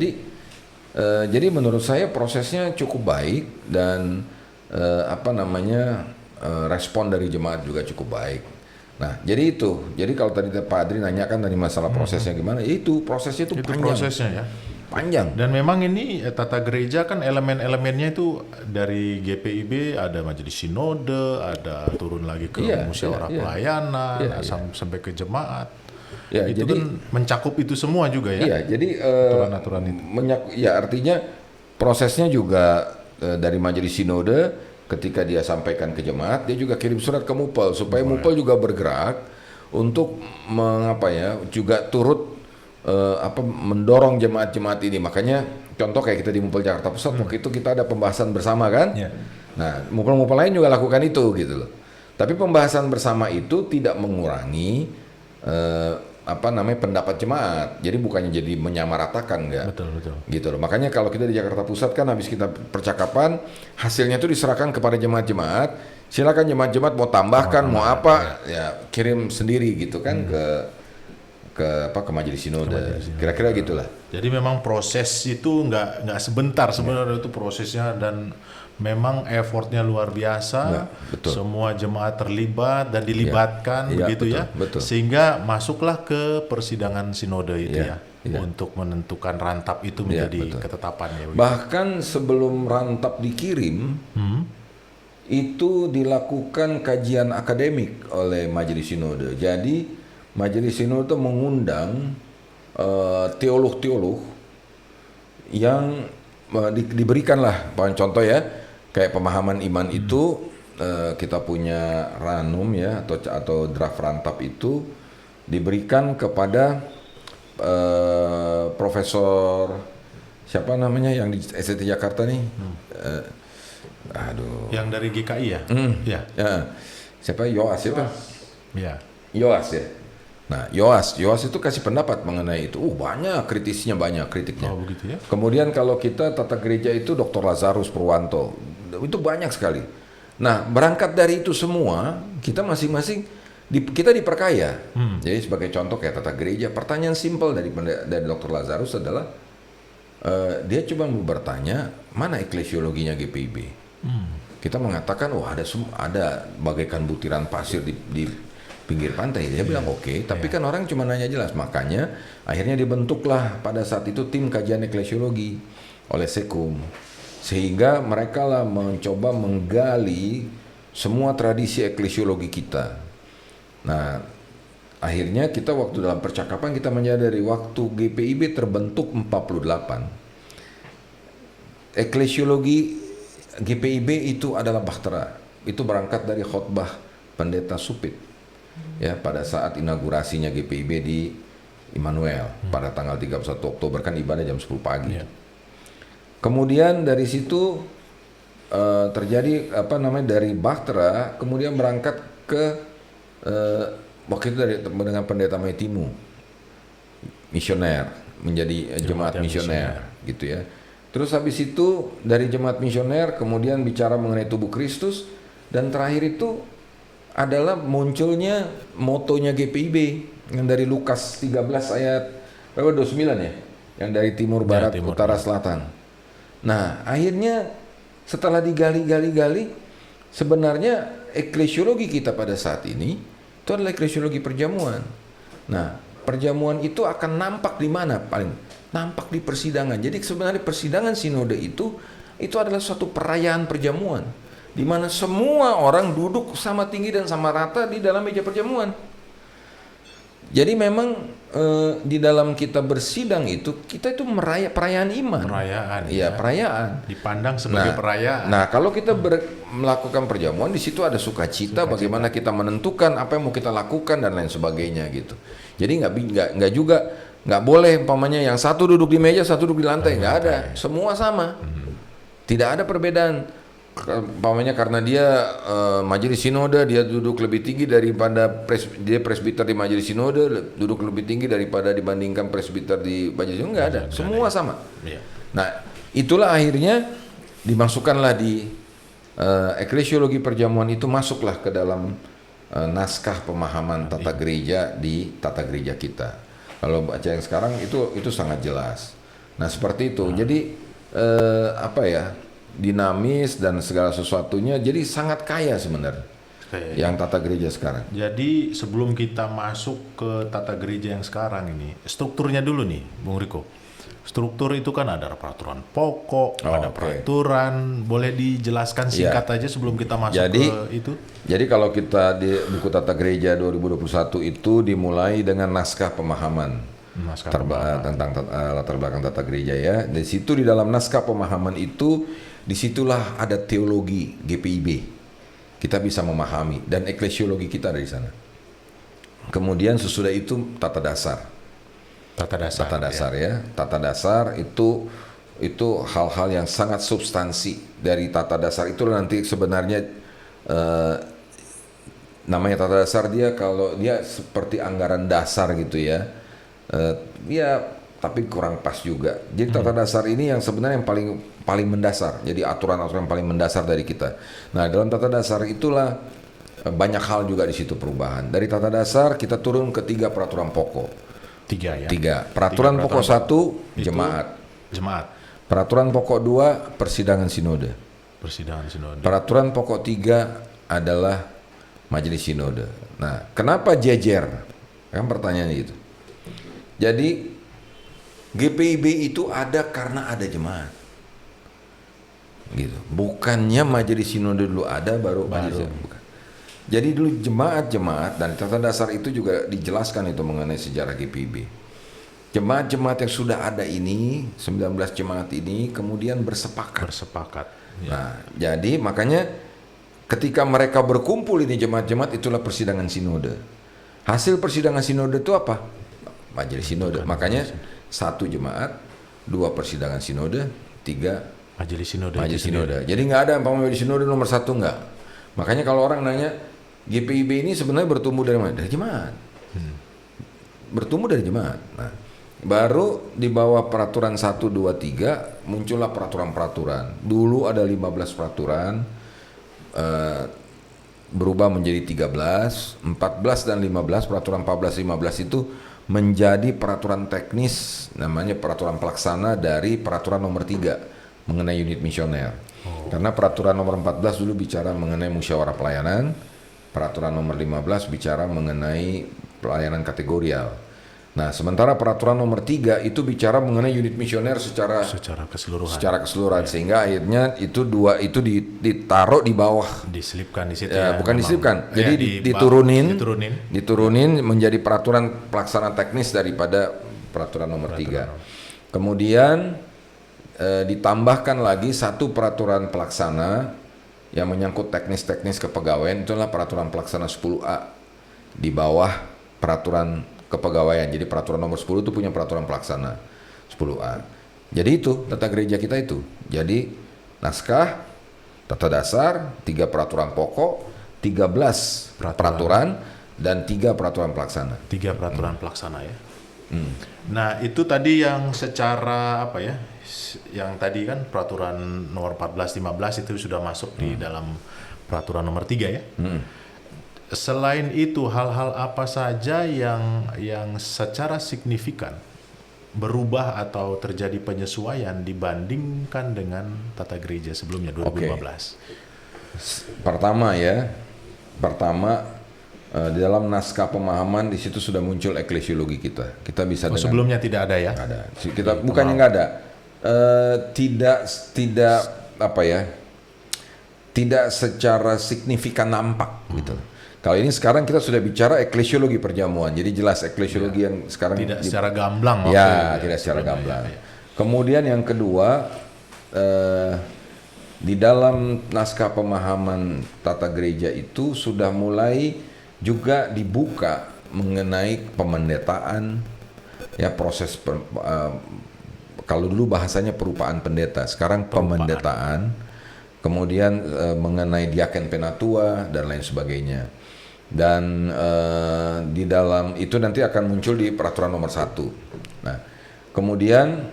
jadi menurut saya prosesnya cukup baik dan respon dari jemaat juga cukup baik. Nah, jadi kalau tadi Pak Adri nanyakan dari masalah prosesnya gimana, itu prosesnya itu panjang. Prosesnya ya. Panjang. Dan memang ini tata gereja kan elemen-elemennya itu dari GPIB ada majelis sinode, ada turun lagi ke musyawarah pelayanan, sampai ke jemaat. Ya, itu jadi, kan mencakup itu semua juga ya. Iya, jadi aturan-aturan itu. Artinya prosesnya juga dari majelis sinode ketika dia sampaikan ke jemaat, dia juga kirim surat ke mupel supaya mupel juga bergerak untuk juga turut mendorong jemaat-jemaat ini. Makanya contoh kayak kita di Mupel Jakarta Pusat waktu itu kita ada pembahasan bersama kan. Nah mupel-mupel lain juga lakukan itu gitu loh. Tapi pembahasan bersama itu tidak mengurangi pendapat jemaat. Jadi bukannya jadi menyamaratakan, enggak. Betul. Gitu loh. Makanya kalau kita di Jakarta Pusat kan habis kita percakapan, hasilnya itu diserahkan kepada jemaat-jemaat. Silakan jemaat-jemaat mau tambahkan, mau apa, ya kirim sendiri gitu kan ke majelis sinode. Kira-kira gitulah. Jadi memang proses itu nggak sebentar sebenarnya itu prosesnya, dan memang effortnya luar biasa. Betul. Semua jemaat terlibat dan dilibatkan begitu ya. Betul. Sehingga masuklah ke persidangan sinode itu untuk menentukan rantap itu menjadi ketetapannya. Bahkan sebelum rantap dikirim itu dilakukan kajian akademik oleh majelis sinode. Jadi majelis sinode itu mengundang teolog-teolog yang diberikanlah contoh ya, kayak pemahaman iman itu kita punya ranum ya atau draft rantap itu diberikan kepada Profesor siapa namanya yang di STT Jakarta nih, yang dari GKI ya, siapa siapa ya. Yoas ya. Nah, Yoas itu kasih pendapat mengenai itu. Banyak kritiknya. Oh, begitu ya. Kemudian kalau kita tata gereja itu Dr. Lazarus Purwanto. Itu banyak sekali. Nah, berangkat dari itu semua, kita masing-masing kita diperkaya. Jadi sebagai contoh kayak tata gereja, pertanyaan simpel dari Dr. Lazarus adalah dia cuma mau bertanya, mana eklesiologinya GPIB? Kita mengatakan, ada bagaikan butiran pasir di pinggir pantai. Dia bilang oke, tapi kan orang cuma nanya jelas. Makanya akhirnya dibentuklah pada saat itu tim kajian eklesiologi oleh Sekum, sehingga mereka lah mencoba menggali semua tradisi eklesiologi kita. Nah akhirnya kita waktu dalam percakapan kita menyadari waktu GPIB terbentuk 48, eklesiologi GPIB itu adalah bahtera. Itu berangkat dari khotbah Pendeta Supit ya pada saat inaugurasinya GPIB di Immanuel pada tanggal 31 Oktober kan ibadah jam 10 pagi. Kemudian dari situ terjadi dari Bahtera kemudian berangkat ke waktu itu dengan pendeta Maitimu misioner menjadi jemaat misioner gitu ya. Terus habis itu dari jemaat misioner kemudian bicara mengenai tubuh Kristus, dan terakhir itu adalah munculnya motonya GPIB yang dari Lukas 13 ayat 29 ya, yang dari timur barat utara selatan. Nah akhirnya setelah digali-gali sebenarnya eklesiologi kita pada saat ini itu adalah eklesiologi perjamuan. Nah perjamuan itu akan nampak di mana? Paling nampak di persidangan. Jadi sebenarnya persidangan sinode itu adalah suatu perayaan perjamuan di mana semua orang duduk sama tinggi dan sama rata di dalam meja perjamuan. Jadi memang di dalam kita bersidang itu kita itu perayaan iman. Perayaan. Iya, perayaan. Dipandang sebagai perayaan. Nah, kalau kita melakukan perjamuan di situ ada sukacita, bagaimana kita menentukan apa yang mau kita lakukan dan lain sebagainya gitu. Jadi nggak juga nggak boleh umpamanya yang satu duduk di meja, satu duduk di lantai, nggak ada. Semua sama. Tidak ada perbedaan. Umpamanya karena dia majelis sinode, dia duduk lebih tinggi daripada dia presbiter di majelis sinode, duduk lebih tinggi dibandingkan presbiter di majelis sinode, nggak ada. Semua sama. Iya. Nah, itulah akhirnya dimasukkanlah di eklesiologi perjamuan itu, masuklah ke dalam naskah pemahaman tata gereja di tata gereja kita. Kalau baca yang sekarang itu sangat jelas. Nah seperti itu. Jadi dinamis dan segala sesuatunya. Jadi sangat kaya sebenarnya. Yang tata gereja sekarang. Jadi sebelum kita masuk ke tata gereja yang sekarang ini, strukturnya dulu nih, Bung Riko. Struktur itu kan ada peraturan pokok, ada peraturan. Boleh dijelaskan singkat aja sebelum kita masuk ke itu? Jadi kalau kita di buku Tata Gereja 2021 itu dimulai dengan naskah pemahaman tentang latar belakang tata gereja ya. Di situ di dalam naskah pemahaman itu, disitulah ada teologi GPIB. Kita bisa memahami dan eklesiologi kita dari sana. Kemudian sesudah itu tata dasar. Tata dasar ya. Tata dasar itu hal-hal yang sangat substansi dari tata dasar itu nanti sebenarnya namanya tata dasar dia kalau dia seperti anggaran dasar gitu ya. Tapi kurang pas juga. Jadi tata dasar ini yang sebenarnya yang paling mendasar. Jadi aturan-aturan yang paling mendasar dari kita. Nah, dalam tata dasar itulah banyak hal juga di situ perubahan. Dari tata dasar kita turun ke 3 peraturan pokok. 3 ya. 3. Peraturan pokok 1 jemaat. Peraturan pokok 2 persidangan sinode. Peraturan pokok 3 adalah majelis sinode. Nah, kenapa jejer? Kan pertanyaannya itu. Jadi GPIB itu ada karena ada jemaat. Gitu. Bukannya majelis sinode dulu ada baru. Bukan. Jadi dulu jemaat-jemaat, dan tata dasar itu juga dijelaskan itu mengenai sejarah GPIB. Jemaat-jemaat yang sudah ada ini, 19 jemaat ini kemudian bersepakat. Ya. Nah, jadi makanya ketika mereka berkumpul ini jemaat-jemaat, itulah persidangan sinode. Hasil persidangan sinode itu apa? Majelis sinode. Makanya 1 jemaat, 2 persidangan sinode, 3 majelis sinode. Jadi nggak ada majelis sinode nomor 1, nggak. Makanya kalau orang nanya GPIB ini sebenarnya bertumbuh dari mana? Dari jemaat. Bertumbuh dari jemaat. Nah, baru di bawah peraturan 1, 2, 3 muncullah peraturan-peraturan. Dulu ada 15 peraturan, berubah menjadi 13, 14 dan 15. Peraturan 14, 15 itu menjadi peraturan teknis, namanya peraturan pelaksana dari peraturan nomor 3 mengenai unit misioner. Karena peraturan nomor 14 dulu bicara mengenai musyawarah pelayanan, peraturan nomor 15 bicara mengenai pelayanan kategorial. Nah, sementara peraturan nomor 3 itu bicara mengenai unit misioner secara keseluruhan. Sehingga akhirnya itu 2 itu ditaruh di bawah. Diselipkan di situ. Bukan diselipkan. Jadi diturunin menjadi peraturan pelaksana teknis daripada peraturan nomor 3. Kemudian ditambahkan lagi 1 peraturan pelaksana yang menyangkut teknis-teknis kepegawaian, itulah peraturan pelaksana 10A di bawah peraturan kepegawaian. Jadi peraturan nomor 10 itu punya peraturan pelaksana 10A. Jadi itu tata gereja kita itu. Jadi naskah, tata dasar, 3 peraturan pokok, 13 peraturan dan 3 peraturan pelaksana. 3 peraturan pelaksana ya. Nah itu tadi yang secara apa ya, yang tadi kan peraturan nomor 14-15 itu sudah masuk di dalam peraturan nomor 3 ya. Selain itu hal-hal apa saja yang secara signifikan berubah atau terjadi penyesuaian dibandingkan dengan tata gereja sebelumnya 2015? Pertama di dalam naskah pemahaman di situ sudah muncul eklesiologi kita. Kita bisa sebelumnya tidak ada ya? Ada. Kita bukannya nggak ada. Tidak apa ya? Tidak secara signifikan nampak gitu. Kalau ini sekarang kita sudah bicara eklesiologi perjamuan. Jadi jelas eklesiologi yang sekarang tidak secara gamblang. Tidak secara gamblang. Kemudian yang kedua, di dalam naskah pemahaman tata gereja itu sudah mulai juga dibuka mengenai pemendetaan, ya proses kalau dulu bahasanya perupaan pendeta, sekarang pemendetaan, kemudian mengenai diaken penatua dan lain sebagainya. Dan di dalam itu nanti akan muncul di peraturan nomor 1. Nah, kemudian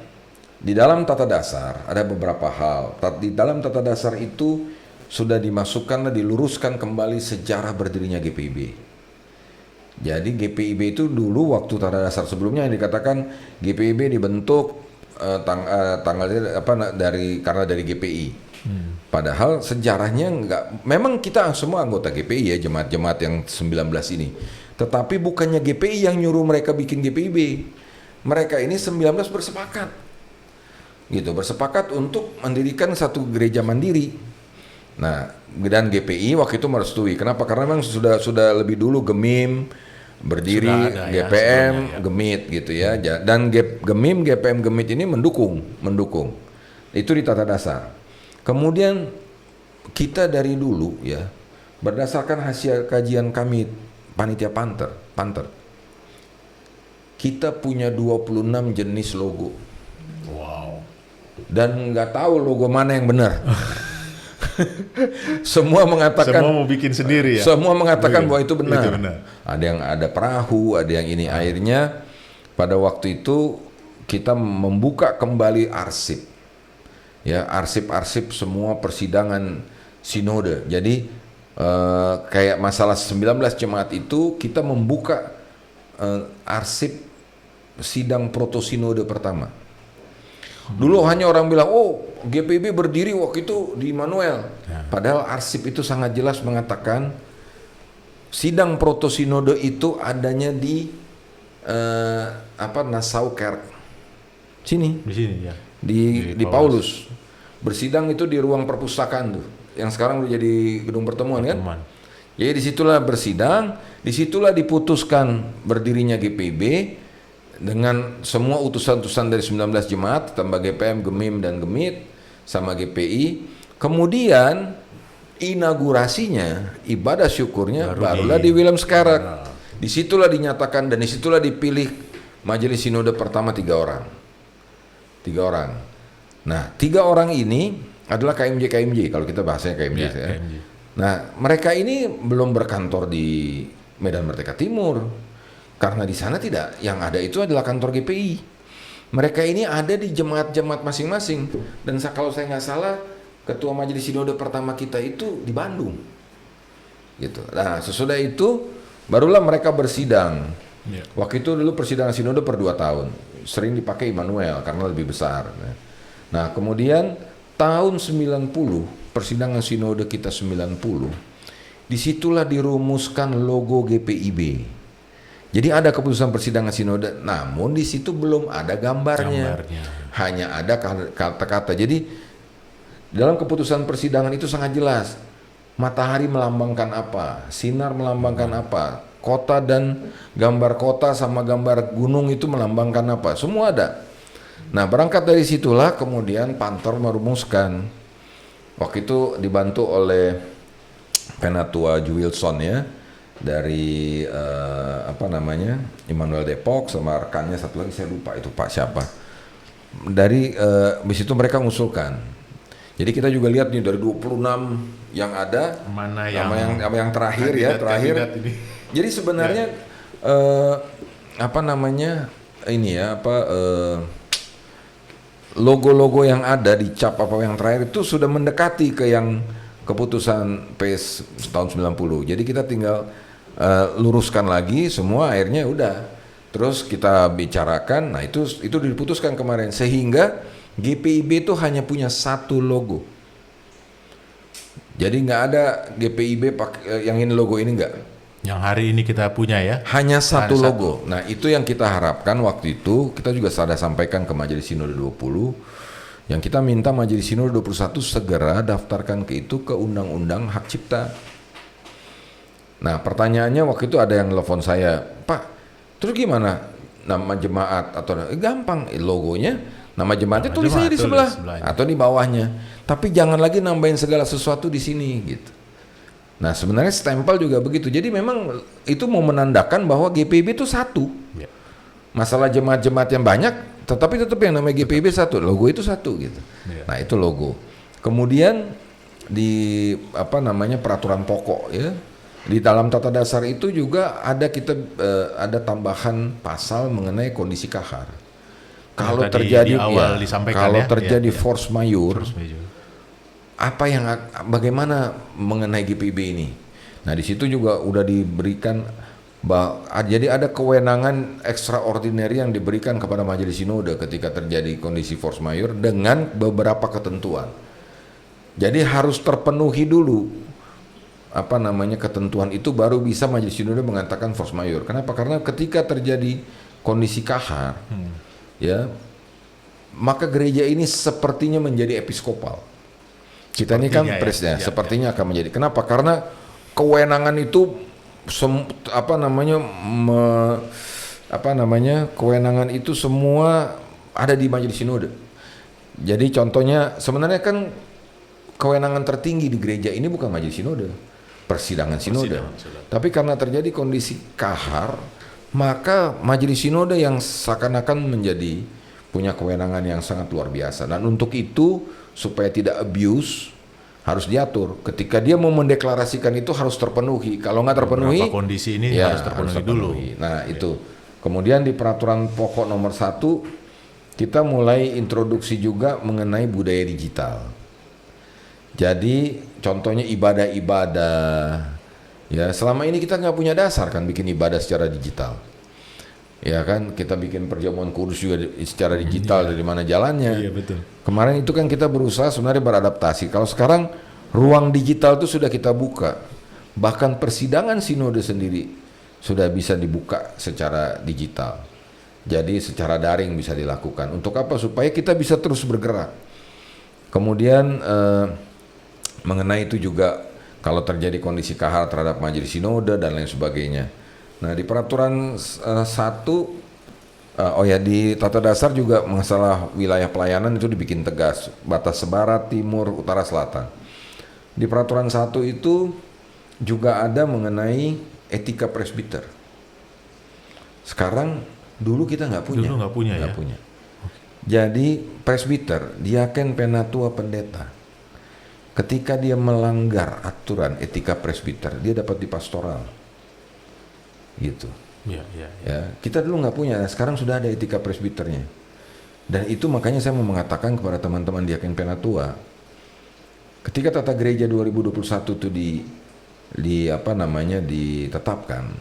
di dalam tata dasar ada beberapa hal. Di dalam tata dasar itu sudah dimasukkan dan diluruskan kembali sejarah berdirinya GPIB. Jadi GPIB itu dulu waktu tata dasar sebelumnya yang dikatakan GPIB dibentuk karena dari GPI. Padahal sejarahnya enggak. Memang kita semua anggota GPI ya, jemaat-jemaat yang 19 ini. Tetapi bukannya GPI yang nyuruh mereka bikin GPIB. Mereka ini 19 bersepakat. Gitu, bersepakat untuk mendirikan satu gereja mandiri. Nah, dan GPI waktu itu merestui. Kenapa? Karena memang sudah lebih dulu GEMIM berdiri, GPM, GEMIT gitu ya. Dan GEMIM, GPM, GEMIT ini mendukung. Itu di tata dasar. Kemudian kita dari dulu ya, berdasarkan hasil kajian kami panitia Panther, kita punya 26 jenis logo. Wow. Dan nggak tahu logo mana yang benar. Semua mengatakan semua mau bikin sendiri ya. Semua mengatakan bahwa itu benar. Ada yang ada perahu, ada yang ini. Akhirnya pada waktu itu kita membuka kembali arsip. Ya, arsip-arsip semua persidangan sinode. Jadi kayak masalah 19 jemaat itu kita membuka arsip sidang proto sinode pertama. Dulu hanya orang bilang, oh GPIB berdiri waktu itu di Immanuel. Padahal arsip itu sangat jelas mengatakan sidang proto sinode itu adanya di Nassau Kerk. Sini. Di sini ya. Di Paulus. Bersidang itu di ruang perpustakaan tuh, yang sekarang udah jadi gedung pertemuan kan. Jadi disitulah bersidang, disitulah diputuskan berdirinya GPIB dengan semua utusan-utusan dari 19 jemaat tambah GPM, GEMIM dan GEMIT sama GPI. Kemudian inaugurasinya, ibadah syukurnya barulah di Wilhelm Skarek. Disitulah dinyatakan dan disitulah dipilih majelis sinode pertama 3 orang. Nah, 3 orang ini adalah KMJ kalau kita bahasanya KMJ. Ya. Nah, mereka ini belum berkantor di Medan Merdeka Timur karena di sana tidak. Yang ada itu adalah kantor GPI. Mereka ini ada di jemaat-jemaat masing-masing. Dan kalau saya nggak salah, ketua majelis sinode pertama kita itu di Bandung. Gitu. Nah, sesudah itu barulah mereka bersidang. Waktu itu dulu persidangan sinode per 2 tahun. Sering dipakai Immanuel karena lebih besar. Nah, kemudian tahun 90, persidangan sinode kita 90, disitulah dirumuskan logo GPIB. Jadi ada keputusan persidangan sinode, namun di situ belum ada gambarnya. Hanya ada kata-kata. Jadi dalam keputusan persidangan itu sangat jelas. Matahari melambangkan apa, sinar melambangkan apa, kota dan gambar kota sama gambar gunung itu melambangkan apa, semua ada. Nah, berangkat dari situlah kemudian Panther merumuskan. Waktu itu dibantu oleh Penatua Wilson ya, dari Immanuel Depok sama rekannya satu lagi saya lupa itu Pak siapa. Dari habis itu mereka mengusulkan Jadi kita juga lihat nih dari 26 yang ada Mana sama yang terakhir ya, kandidat ini. Jadi sebenarnya apa namanya ini ya logo-logo yang ada di cap apa yang terakhir itu sudah mendekati ke yang keputusan PES tahun 90. Jadi kita tinggal luruskan lagi semua, akhirnya udah. Terus kita bicarakan, nah itu diputuskan kemarin sehingga GPIB itu hanya punya satu logo. Jadi nggak ada GPIB yang ini logo ini nggak. Yang hari ini kita punya ya. Hanya satu logo. Nah itu yang kita harapkan waktu itu, kita juga sudah sampaikan ke Majelis Sinode 20, yang kita minta Majelis Sinode 21 segera daftarkan ke Undang-Undang Hak Cipta. Nah pertanyaannya waktu itu ada yang telepon saya, Pak, terus gimana nama jemaat atau gampang logonya, nama jemaatnya tulis aja di sebelah atau di bawahnya, tapi jangan lagi nambahin segala sesuatu di sini gitu. Nah sebenarnya stempel juga begitu. Jadi memang itu mau menandakan bahwa GPIB itu satu. Ya. Masalah jemaat-jemaat yang banyak, tetapi tetap yang namanya GPIB satu, logo itu satu gitu. Ya. Nah itu logo. Kemudian di peraturan pokok ya, di dalam tata dasar itu juga ada ada tambahan pasal mengenai kondisi kahar. Kalau terjadi force majeure, bagaimana mengenai GPIB ini? Nah di situ juga udah diberikan jadi ada kewenangan extraordinary yang diberikan kepada Majelis Sinode ketika terjadi kondisi force majeure dengan beberapa ketentuan. Jadi harus terpenuhi dulu ketentuan itu baru bisa Majelis Sinode mengatakan force majeure. Kenapa? Karena ketika terjadi kondisi kahar, ya maka gereja ini sepertinya menjadi episkopal. Kita ini kan presiden, sepertinya akan menjadi. Kenapa? Karena kewenangan itu kewenangan itu semua ada di Majelis Sinode. Jadi contohnya sebenarnya kan kewenangan tertinggi di gereja ini bukan Majelis Sinode, persidangan sinode. Tapi karena terjadi kondisi kahar, maka Majelis Sinode yang seakan-akan menjadi punya kewenangan yang sangat luar biasa. Dan untuk itu supaya tidak abuse harus diatur. Ketika dia mau mendeklarasikan itu harus terpenuhi. Kalau nggak terpenuhi, kondisi ini harus terpenuhi dulu. Nah itu. Kemudian di peraturan pokok nomor 1 kita mulai introduksi juga mengenai budaya digital. Jadi contohnya ibadah-ibadah. Ya selama ini kita nggak punya dasar kan bikin ibadah secara digital. Ya kan kita bikin perjamuan kudus juga secara digital, dari mana jalannya. Iya betul. Kemarin itu kan kita berusaha sebenarnya beradaptasi. Kalau sekarang ruang digital itu sudah kita buka. Bahkan persidangan sinode sendiri sudah bisa dibuka secara digital. Jadi secara daring bisa dilakukan. Untuk apa? Supaya kita bisa terus bergerak. Kemudian mengenai itu juga kalau terjadi kondisi kahar terhadap majelis sinode dan lain sebagainya. Nah di peraturan 1 di tata dasar juga masalah wilayah pelayanan itu dibikin tegas, batas barat, timur, utara, selatan. Di peraturan 1 itu juga ada mengenai etika presbiter. Sekarang dulu kita nggak punya. Dulu nggak punya. Jadi presbiter, diaken, penatua, pendeta, ketika dia melanggar aturan etika presbiter, dia dapat di pastoral. Gitu. Ya, kita dulu nggak punya, sekarang sudah ada etika presbiternya. Dan itu makanya saya mau mengatakan kepada teman-teman diaken penatua, ketika tata gereja 2021 itu ditetapkan,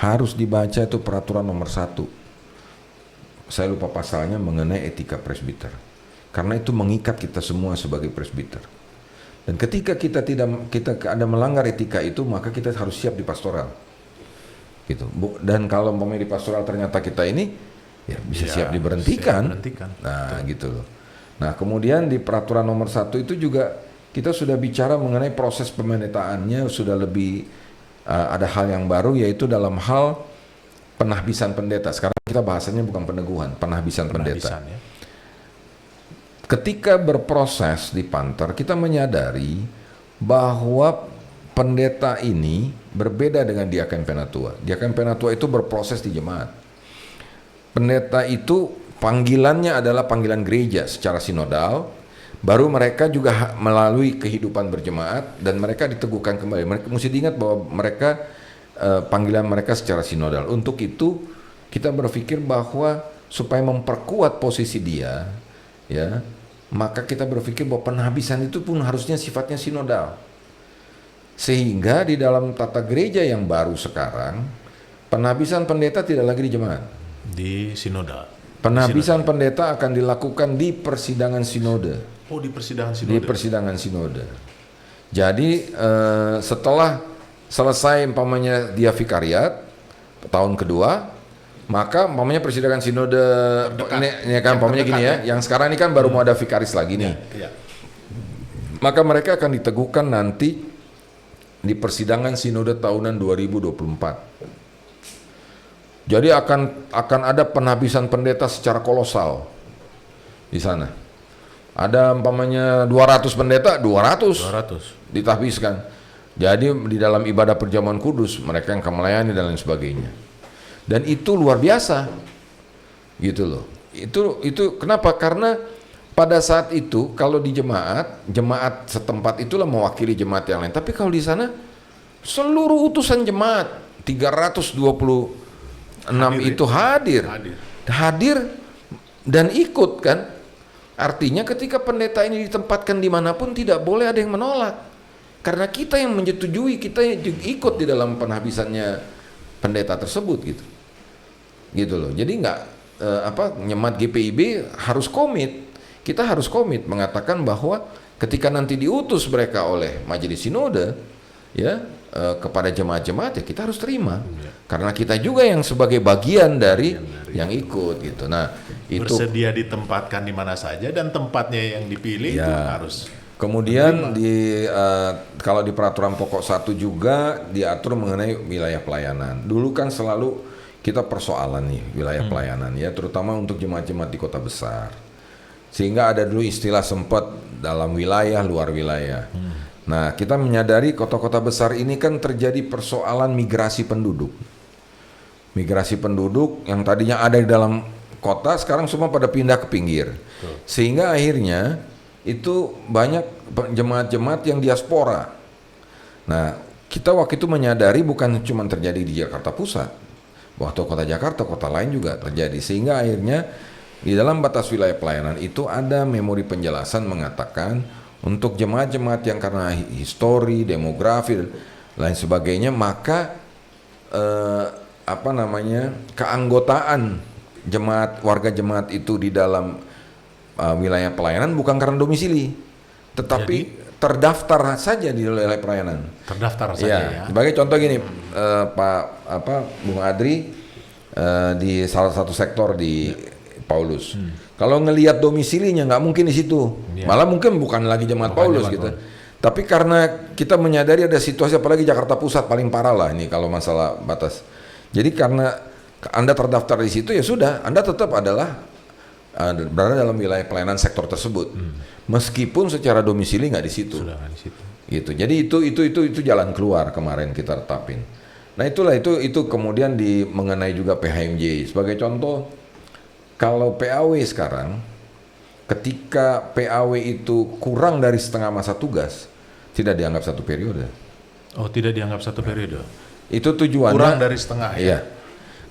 harus dibaca itu peraturan nomor 1. Saya lupa pasalnya mengenai etika presbiter. Karena itu mengikat kita semua sebagai presbiter. Dan ketika kita ada melanggar etika itu, maka kita harus siap di pastoral. Gitu. Dan kalau di pastoral ternyata kita ini bisa siap diberhentikan. Nah, gitu loh. Nah, kemudian di peraturan nomor 1 itu juga kita sudah bicara mengenai proses pemendetaannya, sudah lebih ada hal yang baru, yaitu dalam hal penahbisan pendeta. Sekarang kita bahasanya bukan peneguhan, penahbisan pendeta. Ya. Ketika berproses di Panter, kita menyadari bahwa pendeta ini berbeda dengan diaken penatua. Diaken penatua itu berproses di jemaat. Pendeta itu panggilannya adalah panggilan gereja secara sinodal, baru mereka juga melalui kehidupan berjemaat dan mereka diteguhkan kembali. Mereka mesti diingat bahwa mereka panggilan mereka secara sinodal. Untuk itu kita berpikir bahwa supaya memperkuat posisi dia, ya, maka kita berpikir bahwa penghabisan itu pun harusnya sifatnya sinodal. Sehingga di dalam tata gereja yang baru sekarang, penghabisan pendeta tidak lagi di jemaat. Di sinodal. Penghabisan pendeta akan dilakukan di persidangan sinode. Oh, di persidangan sinode. Di persidangan sinode. Jadi setelah selesai umpamanya dia vikariat tahun kedua, maka umpamanya persidangan sinode ini kan umpamanya gini ya, yang sekarang ini kan baru mau ada vikaris lagi nih. Ya. Maka mereka akan diteguhkan nanti di persidangan sinode tahunan 2024. Jadi akan ada penghabisan pendeta secara kolosal di sana. Ada umpamanya 200 pendeta, 200 ditahbiskan. Jadi di dalam ibadah perjamuan kudus mereka yang akan melayani dan lain sebagainya. Dan itu luar biasa. Gitu loh. Itu kenapa? Karena pada saat itu kalau di jemaat setempat itulah mewakili jemaat yang lain. Tapi kalau di sana seluruh utusan jemaat 326 itu hadir dan ikut kan. Artinya ketika pendeta ini ditempatkan dimanapun tidak boleh ada yang menolak. Karena kita yang menyetujui, kita yang ikut di dalam penghabisannya pendeta tersebut gitu. Gitu loh. Jadi jemaat GPIB harus komit. Kita harus komit mengatakan bahwa ketika nanti diutus mereka oleh majelis sinode ya kepada jemaat-jemaat ya kita harus terima. Karena kita juga yang sebagai bagian dari yang ikut gitu. Nah, itu bersedia ditempatkan di mana saja dan tempatnya yang dipilih ya, itu harus. Kemudian kalau di peraturan pokok 1 juga diatur mengenai wilayah pelayanan. Dulu kan selalu kita persoalan nih wilayah pelayanan ya, terutama untuk jemaat-jemaat di kota besar. Sehingga ada dulu istilah sempat dalam wilayah, luar wilayah. Nah, kita menyadari kota-kota besar ini kan terjadi persoalan migrasi penduduk. Migrasi penduduk yang tadinya ada di dalam kota sekarang semua pada pindah ke pinggir. Sehingga akhirnya itu banyak jemaat-jemaat yang diaspora. Nah, kita waktu itu menyadari bukan cuma terjadi di Jakarta Pusat. Waktu kota Jakarta, kota lain juga terjadi. Sehingga akhirnya di dalam batas wilayah pelayanan itu ada memori penjelasan mengatakan untuk jemaat-jemaat yang karena histori, demografi dan lain sebagainya, maka keanggotaan warga jemaat itu di dalam wilayah pelayanan bukan karena domisili, tetapi terdaftar saja di wilayah pelayanan. Terdaftar saja ya. Sebagai contoh gini, Bung Adri di salah satu sektor di Paulus. Kalau ngelihat domisilinya nggak mungkin di situ, malah mungkin bukan lagi jemaat Paulus gitu. Tapi karena kita menyadari ada situasi apalagi Jakarta Pusat paling parah lah ini kalau masalah batas. Jadi karena Anda terdaftar di situ ya sudah, Anda tetap adalah berada dalam wilayah pelayanan sektor tersebut, meskipun secara domisili nggak di situ. Sudah nggak di situ. Gitu. Jadi itu jalan keluar kemarin kita tetapin. Nah itu kemudian mengenai juga PHMJ sebagai contoh. Kalau PAW sekarang, ketika PAW itu kurang dari setengah masa tugas, tidak dianggap satu periode. Oh, tidak dianggap satu periode. Itu tujuannya. Kurang dari setengah ya. Iya.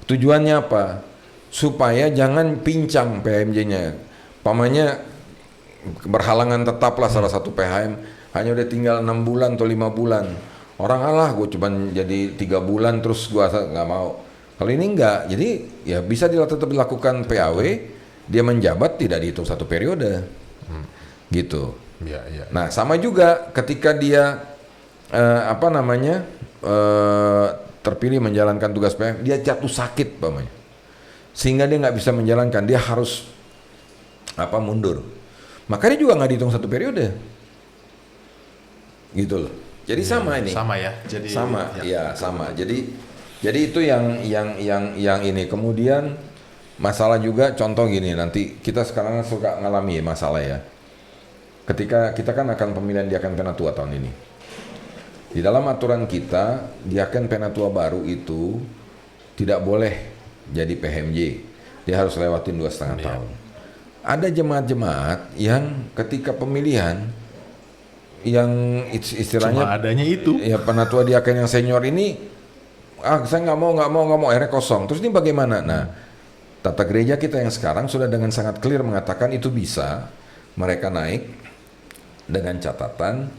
Tujuannya apa? Supaya jangan pincang PHMJ-nya. Pamannya berhalangan tetaplah salah satu PHM, hanya udah tinggal 6 bulan atau 5 bulan. Orang gue cuma jadi 3 bulan terus gue nggak mau. Kalau ini enggak, jadi ya bisa tetap dilakukan PAW, dia menjabat tidak dihitung satu periode, gitu. Ya. Nah sama juga ketika dia terpilih menjalankan tugas PAW, dia jatuh sakit, sehingga dia nggak bisa menjalankan, dia harus mundur. Maka dia juga nggak dihitung satu periode, gitu loh. Jadi sama ini. Sama ya. Jadi sama, ya sama. Jadi itu yang ini. Kemudian masalah juga contoh gini, nanti kita sekarang suka ngalami masalah ya. Ketika kita kan akan pemilihan diaken penatua tahun ini. Di dalam aturan kita, diaken penatua baru itu tidak boleh jadi PHMJ. Dia harus lewatin 2,5 tahun. ada jemaat-jemaat yang ketika pemilihan yang istilahnya Cuma adanya itu. ya penatua diaken yang senior ini, saya nggak mau, akhirnya kosong. Terus ini bagaimana? Nah, tata gereja kita yang sekarang sudah dengan sangat clear mengatakan itu bisa mereka naik dengan catatan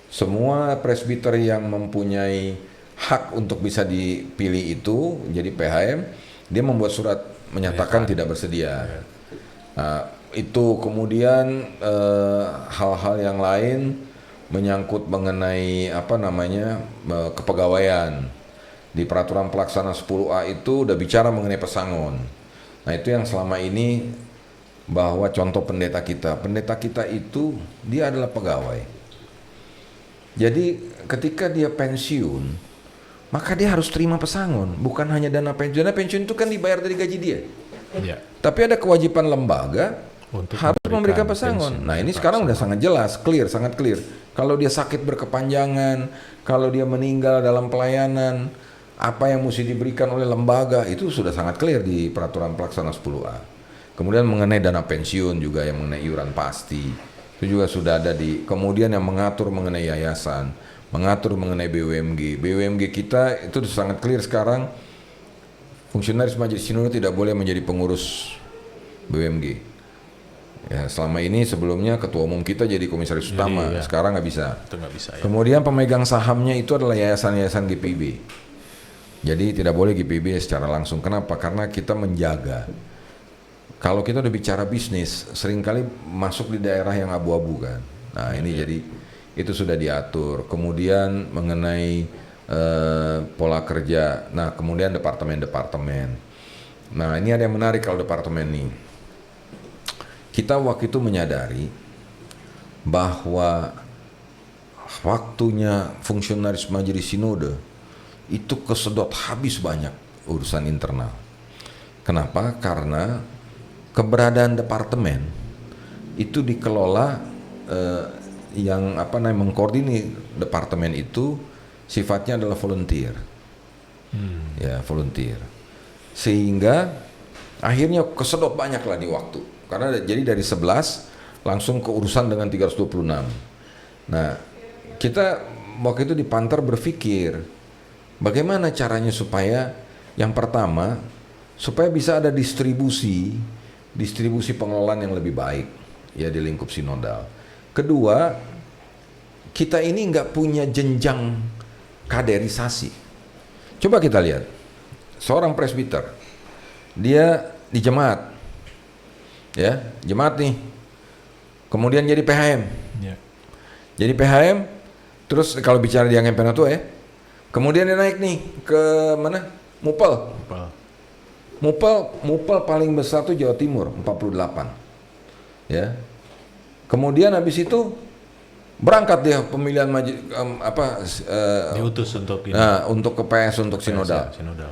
semua presbiter yang mempunyai hak untuk bisa dipilih itu jadi PHM, dia membuat surat menyatakan tidak bersedia. Nah, itu kemudian hal-hal yang lain menyangkut mengenai kepegawaian. Di peraturan pelaksana 10A itu udah bicara mengenai pesangon. Nah, itu yang selama ini bahwa contoh pendeta kita itu dia adalah pegawai. Jadi ketika dia pensiun, maka dia harus terima pesangon, bukan hanya dana pensiun. Dana pensiun itu kan dibayar dari gaji dia. Ya. Tapi ada kewajiban lembaga Untuk harus memberikan pesangon. pensiun. Nah, ini sekarang udah sangat jelas, sangat clear. Kalau dia sakit berkepanjangan, kalau dia meninggal dalam pelayanan, apa yang mesti diberikan oleh lembaga itu sudah sangat clear di peraturan pelaksana 10A. Kemudian mengenai dana pensiun juga yang mengenai iuran pasti itu juga sudah ada kemudian yang mengatur mengenai yayasan, mengatur mengenai BUMG. BUMG kita itu sangat clear sekarang. Fungsionaris Majelis Sinode tidak boleh menjadi pengurus BUMG. Ya, selama ini sebelumnya ketua umum kita jadi komisaris utama, ya. Sekarang nggak bisa. Itu nggak bisa ya. Kemudian pemegang sahamnya itu adalah yayasan-yayasan GPIB. Jadi tidak boleh GPIB secara langsung. Kenapa? Karena kita menjaga. Kalau kita udah bicara bisnis, seringkali masuk di daerah yang abu-abu kan. Nah ini jadi itu sudah diatur. Kemudian mengenai pola kerja. Nah kemudian departemen-departemen. Nah ini ada yang menarik kalau departemen ini. Kita waktu itu menyadari bahwa waktunya fungsionaris Majelis Sinode itu kesedot habis banyak urusan internal. Kenapa? Karena keberadaan departemen itu dikelola yang mengkoordinir departemen itu sifatnya adalah volunteer. Ya, volunteer. Sehingga akhirnya kesedot banyak lah di waktu. Karena jadi dari 11 langsung ke urusan dengan 326. Nah, kita waktu itu di Panther berpikir bagaimana caranya supaya yang pertama supaya bisa ada distribusi pengelolaan yang lebih baik ya di lingkup sinodal. Kedua, kita ini nggak punya jenjang kaderisasi. Coba kita lihat seorang presbiter, dia di jemaat, ya jemaat nih, kemudian jadi PHM, jadi PHM, terus kalau bicara di Angin Penatua ya, kemudian dia naik nih ke mana? Mupel paling besar tuh Jawa Timur 48, ya. Kemudian habis itu berangkat dia pemilihan diutus untuk ini. Nah, untuk ke PS untuk sinodal. Sinodal.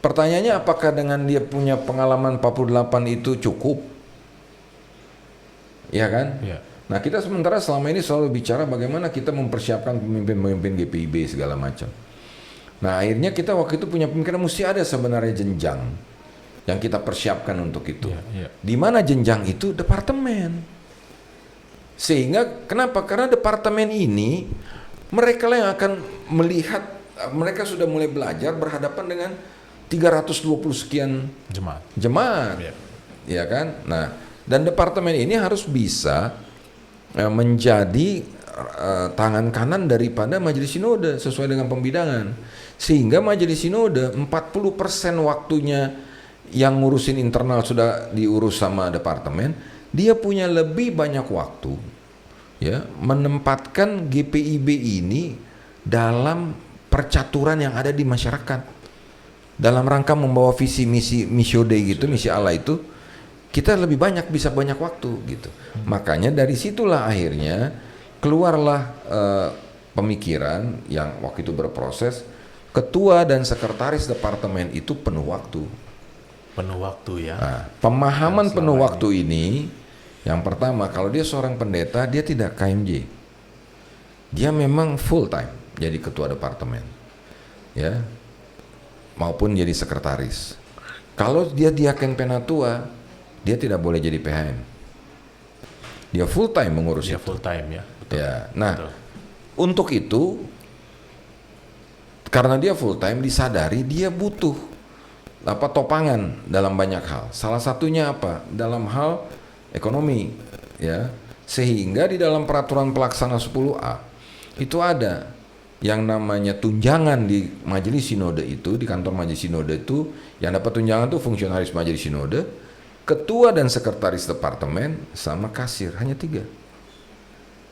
Pertanyaannya apakah dengan dia punya pengalaman 48 itu cukup? Ya kan? Ya. Nah kita sementara selama ini selalu bicara bagaimana kita mempersiapkan pemimpin-pemimpin GPIB segala macam. Nah akhirnya kita waktu itu punya pemikiran mesti ada sebenarnya jenjang yang kita persiapkan untuk itu. Ya. Di mana jenjang itu? Departemen. Sehingga kenapa? Karena departemen ini mereka lah yang akan melihat, mereka sudah mulai belajar berhadapan dengan 320 sekian jemaat. Ya kan? Nah, dan departemen ini harus bisa menjadi tangan kanan daripada Majelis Sinode sesuai dengan pembidangan. Sehingga Majelis Sinode 40% waktunya yang ngurusin internal sudah diurus sama departemen, dia punya lebih banyak waktu ya menempatkan GPIB ini dalam percaturan yang ada di masyarakat. Dalam rangka membawa visi misi Missio Dei gitu, misi Allah itu, kita lebih bisa banyak waktu gitu. Makanya dari situlah akhirnya keluarlah pemikiran yang waktu itu berproses, ketua dan sekretaris departemen itu penuh waktu. Penuh waktu ya. Nah, pemahaman penuh waktu ini, yang pertama kalau dia seorang pendeta dia tidak KMJ, dia memang full time jadi ketua departemen, ya, maupun jadi sekretaris. Kalau dia diaken penatua, dia tidak boleh jadi PHM. Dia full time mengurus Dia itu. full time ya. Betul. Ya. Nah, Betul. untuk itu karena dia full time disadari dia butuh topangan dalam banyak hal. Salah satunya apa? Dalam hal ekonomi, ya. Sehingga di dalam peraturan pelaksana 10A itu ada yang namanya tunjangan di majelis sinode itu, di kantor majelis sinode itu, yang dapat tunjangan itu fungsionaris majelis sinode, ketua dan sekretaris departemen, sama kasir, hanya 3.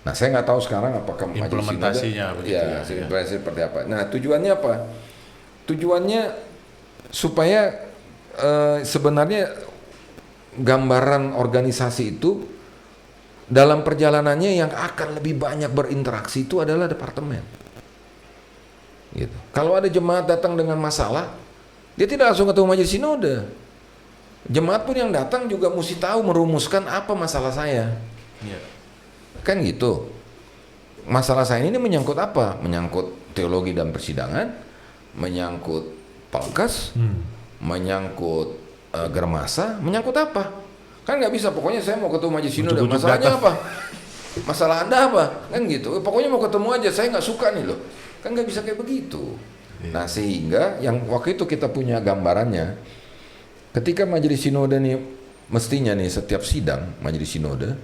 Nah, saya nggak tahu sekarang apakah majelis Implementasinya sinode, begitu ya. implementasi seperti apa. Nah, tujuannya apa? Tujuannya supaya sebenarnya gambaran organisasi itu dalam perjalanannya yang akan lebih banyak berinteraksi itu adalah departemen. Gitu. Kalau ada jemaat datang dengan masalah, dia tidak langsung ketemu majelis sinode. Jemaat pun yang datang juga mesti tahu merumuskan apa masalah saya. Iya. Kan gitu. Masalah saya ini menyangkut apa? Menyangkut teologi dan persidangan, menyangkut Palkas, menyangkut Germasa, menyangkut apa? Kan nggak bisa, pokoknya saya mau ketemu majelis sinode. Masalahnya apa? Masalah Anda apa? Kan gitu. Pokoknya mau ketemu aja, saya nggak suka nih loh. Kan nggak bisa kayak begitu. Nah, sehingga yang waktu itu kita punya gambarannya, ketika majelis sinode nih, mestinya nih setiap sidang majelis sinode,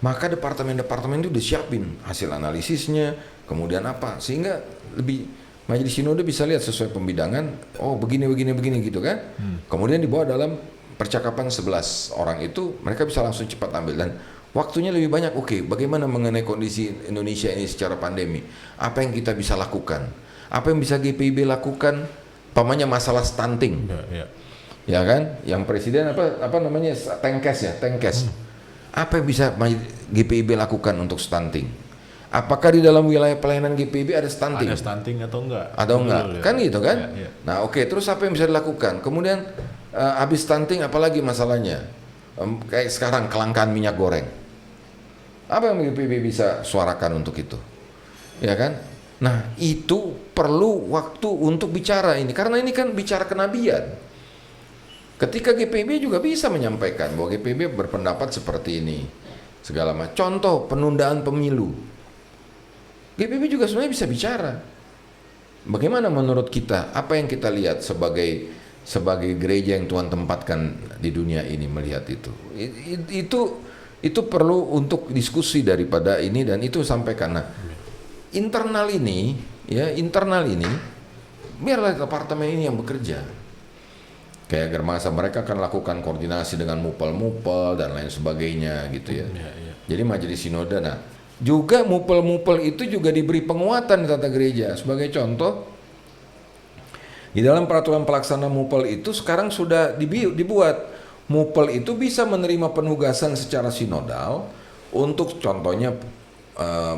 maka departemen-departemen itu disiapin hasil analisisnya, kemudian apa, sehingga lebih majelis sinode bisa lihat sesuai pembidangan, oh begini gitu kan. Kemudian dibawa dalam percakapan 11 orang itu, mereka bisa langsung cepat ambil dan waktunya lebih banyak. Oke, bagaimana mengenai kondisi Indonesia ini secara pandemi? Apa yang kita bisa lakukan? Apa yang bisa GPIB lakukan? Pamannya masalah stunting. Ya kan? Yang presiden apa namanya? Tenkes. Apa yang bisa GPIB lakukan untuk stunting? Apakah di dalam wilayah pelayanan GPIB ada stunting? Ada stunting atau enggak? Atau enggak? Ya. Kan gitu kan? Ya. Nah, oke, terus apa yang bisa dilakukan? Kemudian habis stunting apalagi masalahnya? Kayak sekarang kelangkaan minyak goreng. Apa yang GPIB bisa suarakan untuk itu? Ya kan? Nah, itu perlu waktu untuk bicara ini. Karena ini kan bicara kenabian. Ketika GPIB juga bisa menyampaikan bahwa GPIB berpendapat seperti ini. Segala macam. Contoh, penundaan pemilu. GPIB juga sebenarnya bisa bicara. Bagaimana menurut kita? Apa yang kita lihat sebagai gereja yang Tuhan tempatkan di dunia ini melihat itu? Itu perlu untuk diskusi daripada ini, dan itu sampaikan. Nah, internal ini biarlah departemen ini yang bekerja. Kayak Germasa, mereka akan lakukan koordinasi dengan mupel dan lain sebagainya gitu ya. Jadi majelis sinode, nah juga mupel itu juga diberi penguatan di tata gereja. Sebagai contoh, di dalam peraturan pelaksana mupel itu sekarang sudah dibuat. Mupel itu bisa menerima penugasan secara sinodal untuk contohnya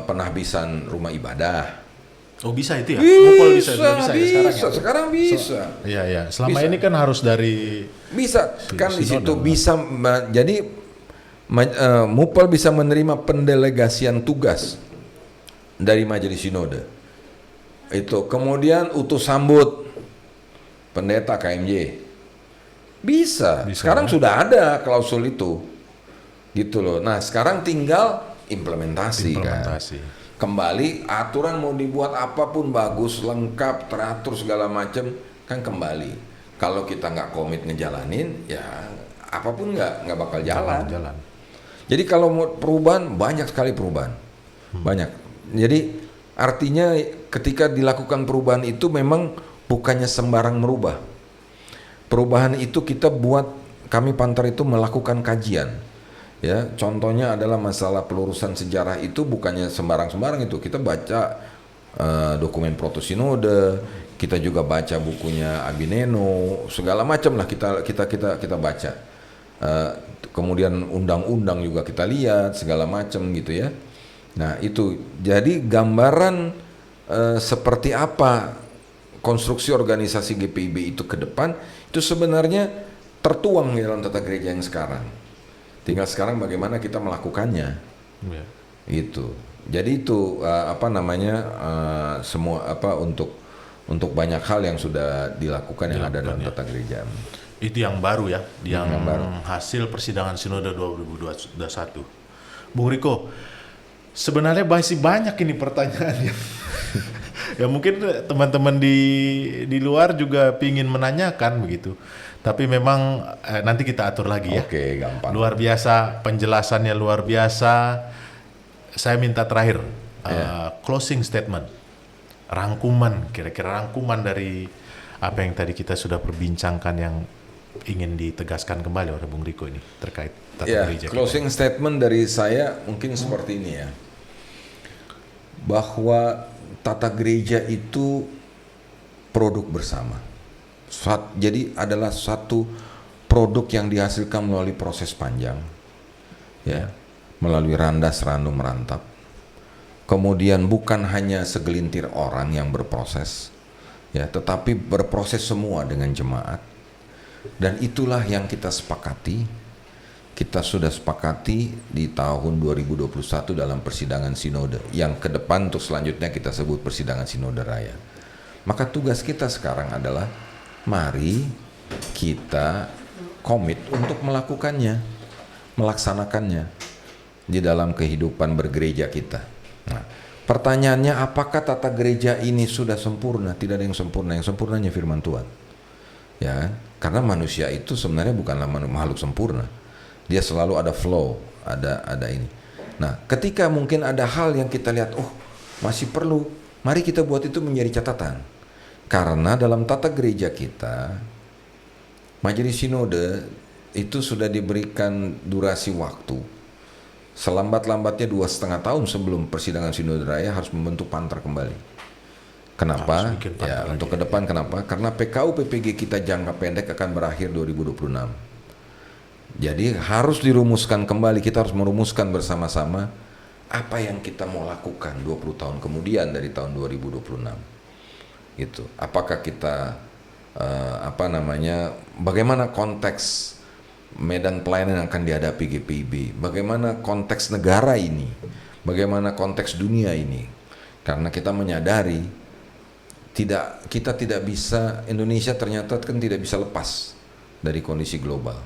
penahbisan rumah ibadah. Oh, bisa itu ya? Mupel bisa ya sekarang ya? Sekarang bisa. Iya. Selama Bisa. ini kan harus dari Bisa kan di situ sinodal. bisa jadi mupel bisa menerima pendelegasian tugas dari majelis sinode. Itu kemudian utus sambut pendeta KMJ. Bisa. Sekarang sudah ada klausul itu. Gitu loh. Nah, sekarang tinggal implementasi. Kan. Kembali aturan mau dibuat apapun bagus, lengkap, teratur segala macam, kan kembali. Kalau kita nggak komit ngejalanin, ya apapun nggak bakal jalan. Jadi kalau mau perubahan, banyak sekali perubahan. Banyak. Jadi artinya ketika dilakukan perubahan itu memang bukannya sembarang merubah. Perubahan itu kami Pantar itu melakukan kajian. Ya, contohnya adalah masalah pelurusan sejarah itu bukannya sembarang-sembarang itu. Kita baca dokumen protosinode, kita juga baca bukunya Abineno, segala macam lah kita baca. Kemudian undang-undang juga kita lihat, segala macam gitu ya. Nah, itu jadi gambaran seperti apa konstruksi organisasi GPIB itu ke depan, itu sebenarnya tertuang di dalam tata gereja yang sekarang. Tinggal sekarang bagaimana kita melakukannya. Itu. Jadi itu semua untuk banyak hal yang sudah dilakukan yang ada dalam tata gereja. Itu yang baru ya, yang baru. hasil persidangan sinode 2021. Bung Riko, sebenarnya masih banyak ini pertanyaannya. Ya mungkin teman-teman di luar juga pingin menanyakan begitu. Tapi memang nanti kita atur lagi ya. Oke, gampang. Luar biasa, penjelasannya luar biasa. Saya minta terakhir closing statement, rangkuman, kira-kira rangkuman dari apa yang tadi kita sudah perbincangkan yang ingin ditegaskan kembali oleh Bung Riko ini terkait tata gereja. Closing statement dari saya mungkin seperti ini ya, bahwa tata gereja itu produk bersama. Jadi adalah satu produk yang dihasilkan melalui proses panjang, ya, melalui randas randum merantap. Kemudian bukan hanya segelintir orang yang berproses, ya, tetapi berproses semua dengan jemaat. Dan itulah yang kita sepakati. Kita sudah sepakati di tahun 2021 dalam persidangan sinode yang ke depan untuk selanjutnya kita sebut persidangan sinode raya. Maka tugas kita sekarang adalah mari kita komit untuk melakukannya, melaksanakannya di dalam kehidupan bergereja kita. Nah, pertanyaannya, apakah tata gereja ini sudah sempurna? Tidak ada yang sempurna. Yang sempurnanya firman Tuhan. Ya, karena manusia itu sebenarnya bukanlah makhluk sempurna. Dia selalu ada flow, ada ini. Nah, ketika mungkin ada hal yang kita lihat, oh masih perlu, mari kita buat itu menjadi catatan. Karena dalam tata gereja kita, majelis sinode itu sudah diberikan durasi waktu. Selambat-lambatnya 2,5 tahun sebelum persidangan sinode raya harus membentuk pantar kembali. Kenapa? Ya, untuk ke depan kenapa? Karena PKU PPG kita jangka pendek akan berakhir 2026. Jadi harus dirumuskan kembali, kita harus merumuskan bersama-sama apa yang kita mau lakukan 20 tahun kemudian dari tahun 2026. Gitu. Apakah kita bagaimana konteks medan pelayanan yang akan dihadapi GPIB, bagaimana konteks negara ini, bagaimana konteks dunia ini. Karena kita menyadari kita tidak bisa, Indonesia ternyata kan tidak bisa lepas dari kondisi global.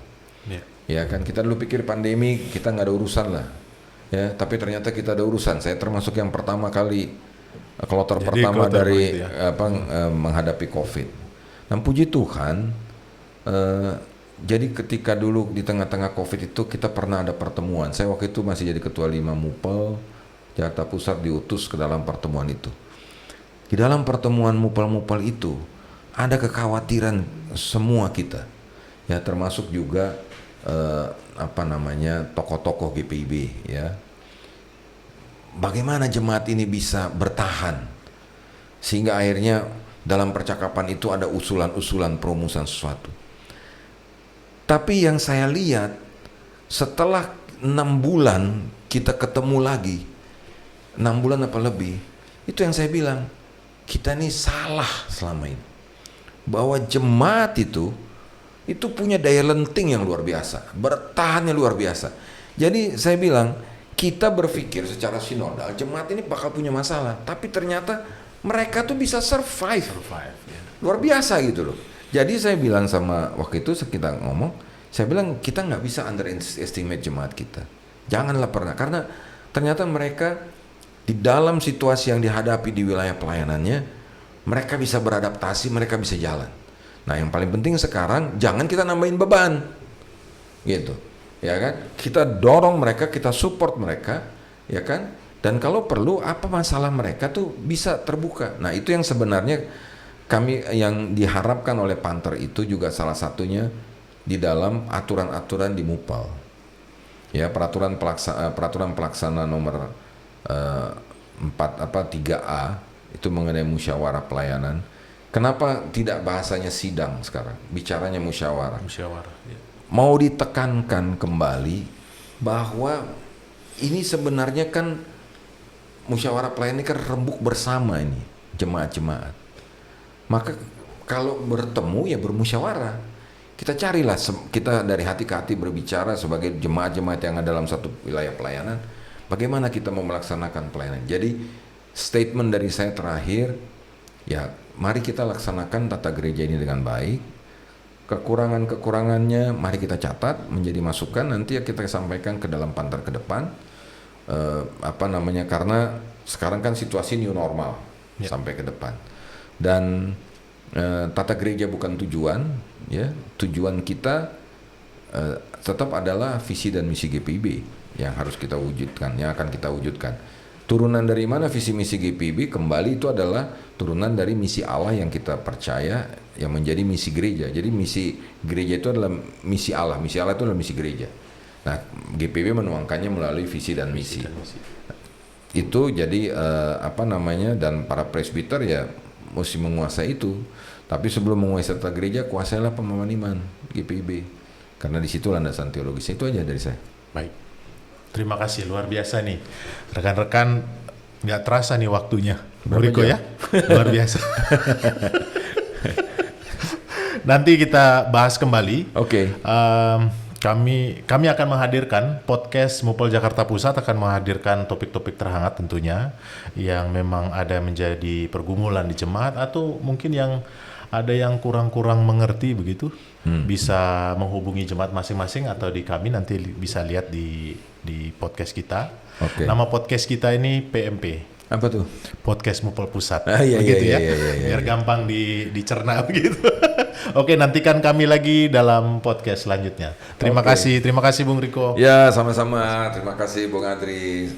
Ya kan, kita dulu pikir pandemi kita nggak ada urusan lah, ya, tapi ternyata kita ada urusan. Saya termasuk yang pertama kali kloter pertama dari menghadapi COVID. Dan puji Tuhan, jadi ketika dulu di tengah-tengah COVID itu kita pernah ada pertemuan. Saya waktu itu masih jadi ketua 5 Mupel Jakarta Pusat, diutus ke dalam pertemuan itu. Di dalam pertemuan Mupel-Mupel itu ada kekhawatiran semua kita, ya, termasuk juga tokoh-tokoh GPIB, ya. Bagaimana jemaat ini bisa bertahan sehingga akhirnya dalam percakapan itu ada usulan-usulan perumusan sesuatu. Tapi yang saya lihat setelah 6 bulan kita ketemu lagi, 6 bulan apa lebih, itu yang saya bilang, kita ini salah selama ini, bahwa jemaat itu punya daya lenting yang luar biasa, bertahannya luar biasa. Jadi saya bilang, kita berpikir secara sinodal jemaat ini bakal punya masalah, tapi ternyata mereka tuh bisa survive ya. Luar biasa gitu loh. Jadi saya bilang sama, waktu itu kita ngomong, saya bilang kita nggak bisa underestimate jemaat kita, janganlah pernah, karena ternyata mereka di dalam situasi yang dihadapi di wilayah pelayanannya, mereka bisa beradaptasi, mereka bisa jalan. Nah, yang paling penting sekarang jangan kita nambahin beban, gitu, ya kan? Kita dorong mereka, kita support mereka, ya kan? Dan kalau perlu apa masalah mereka tuh bisa terbuka. Nah, itu yang sebenarnya kami yang diharapkan oleh Panther itu juga salah satunya di dalam aturan-aturan di Mupal, ya, peraturan pelaksana nomor 3A itu mengenai musyawarah pelayanan. Kenapa tidak bahasanya sidang sekarang? Bicaranya musyawarah. Ya. Mau ditekankan kembali bahwa ini sebenarnya kan musyawarah pelayanan ini kan rembuk bersama ini jemaat-jemaat. Maka kalau bertemu ya bermusyawarah. Kita carilah, kita dari hati ke hati berbicara sebagai jemaat-jemaat yang ada dalam satu wilayah pelayanan. Bagaimana kita mau melaksanakan pelayanan? Jadi statement dari saya terakhir, ya, mari kita laksanakan tata gereja ini dengan baik. Kekurangan-kekurangannya mari kita catat menjadi masukan, nanti ya kita sampaikan ke dalam Panther ke depan. karena sekarang kan situasi new normal sampai ke depan. Dan tata gereja bukan tujuan, ya. Tujuan kita tetap adalah visi dan misi GPIB yang harus kita wujudkan, yang akan kita wujudkan. Turunan dari mana visi misi GPIB? Kembali itu adalah turunan dari misi Allah yang kita percaya, yang menjadi misi gereja. Jadi misi gereja itu adalah misi Allah itu adalah misi gereja. Nah, GPIB menuangkannya melalui visi dan misi. Itu jadi dan para presbiter ya mesti menguasai itu. Tapi sebelum menguasai tata gereja, kuasailah pemahaman iman GPIB. Karena di situ landasan teologisnya. Itu aja dari saya. Baik. Terima kasih, luar biasa nih. Rekan-rekan nggak terasa nih waktunya. Riko ya? Luar biasa. Nanti kita bahas kembali. Oke. Kami akan menghadirkan podcast Mupol Jakarta Pusat akan menghadirkan topik-topik terhangat tentunya yang memang ada menjadi pergumulan di jemaat atau mungkin yang ada yang kurang-kurang mengerti begitu, bisa menghubungi jemaat masing-masing atau di kami nanti bisa lihat di podcast kita. Okay. Nama podcast kita ini PMP. Apa tuh? Podcast Mupol Pusat. Iya, begitu iya, ya. iya, Biar gampang dicerna begitu. Oke, nantikan kami lagi dalam podcast selanjutnya. Terima kasih Bung Riko. Ya, sama-sama. Terima kasih Bung Adri.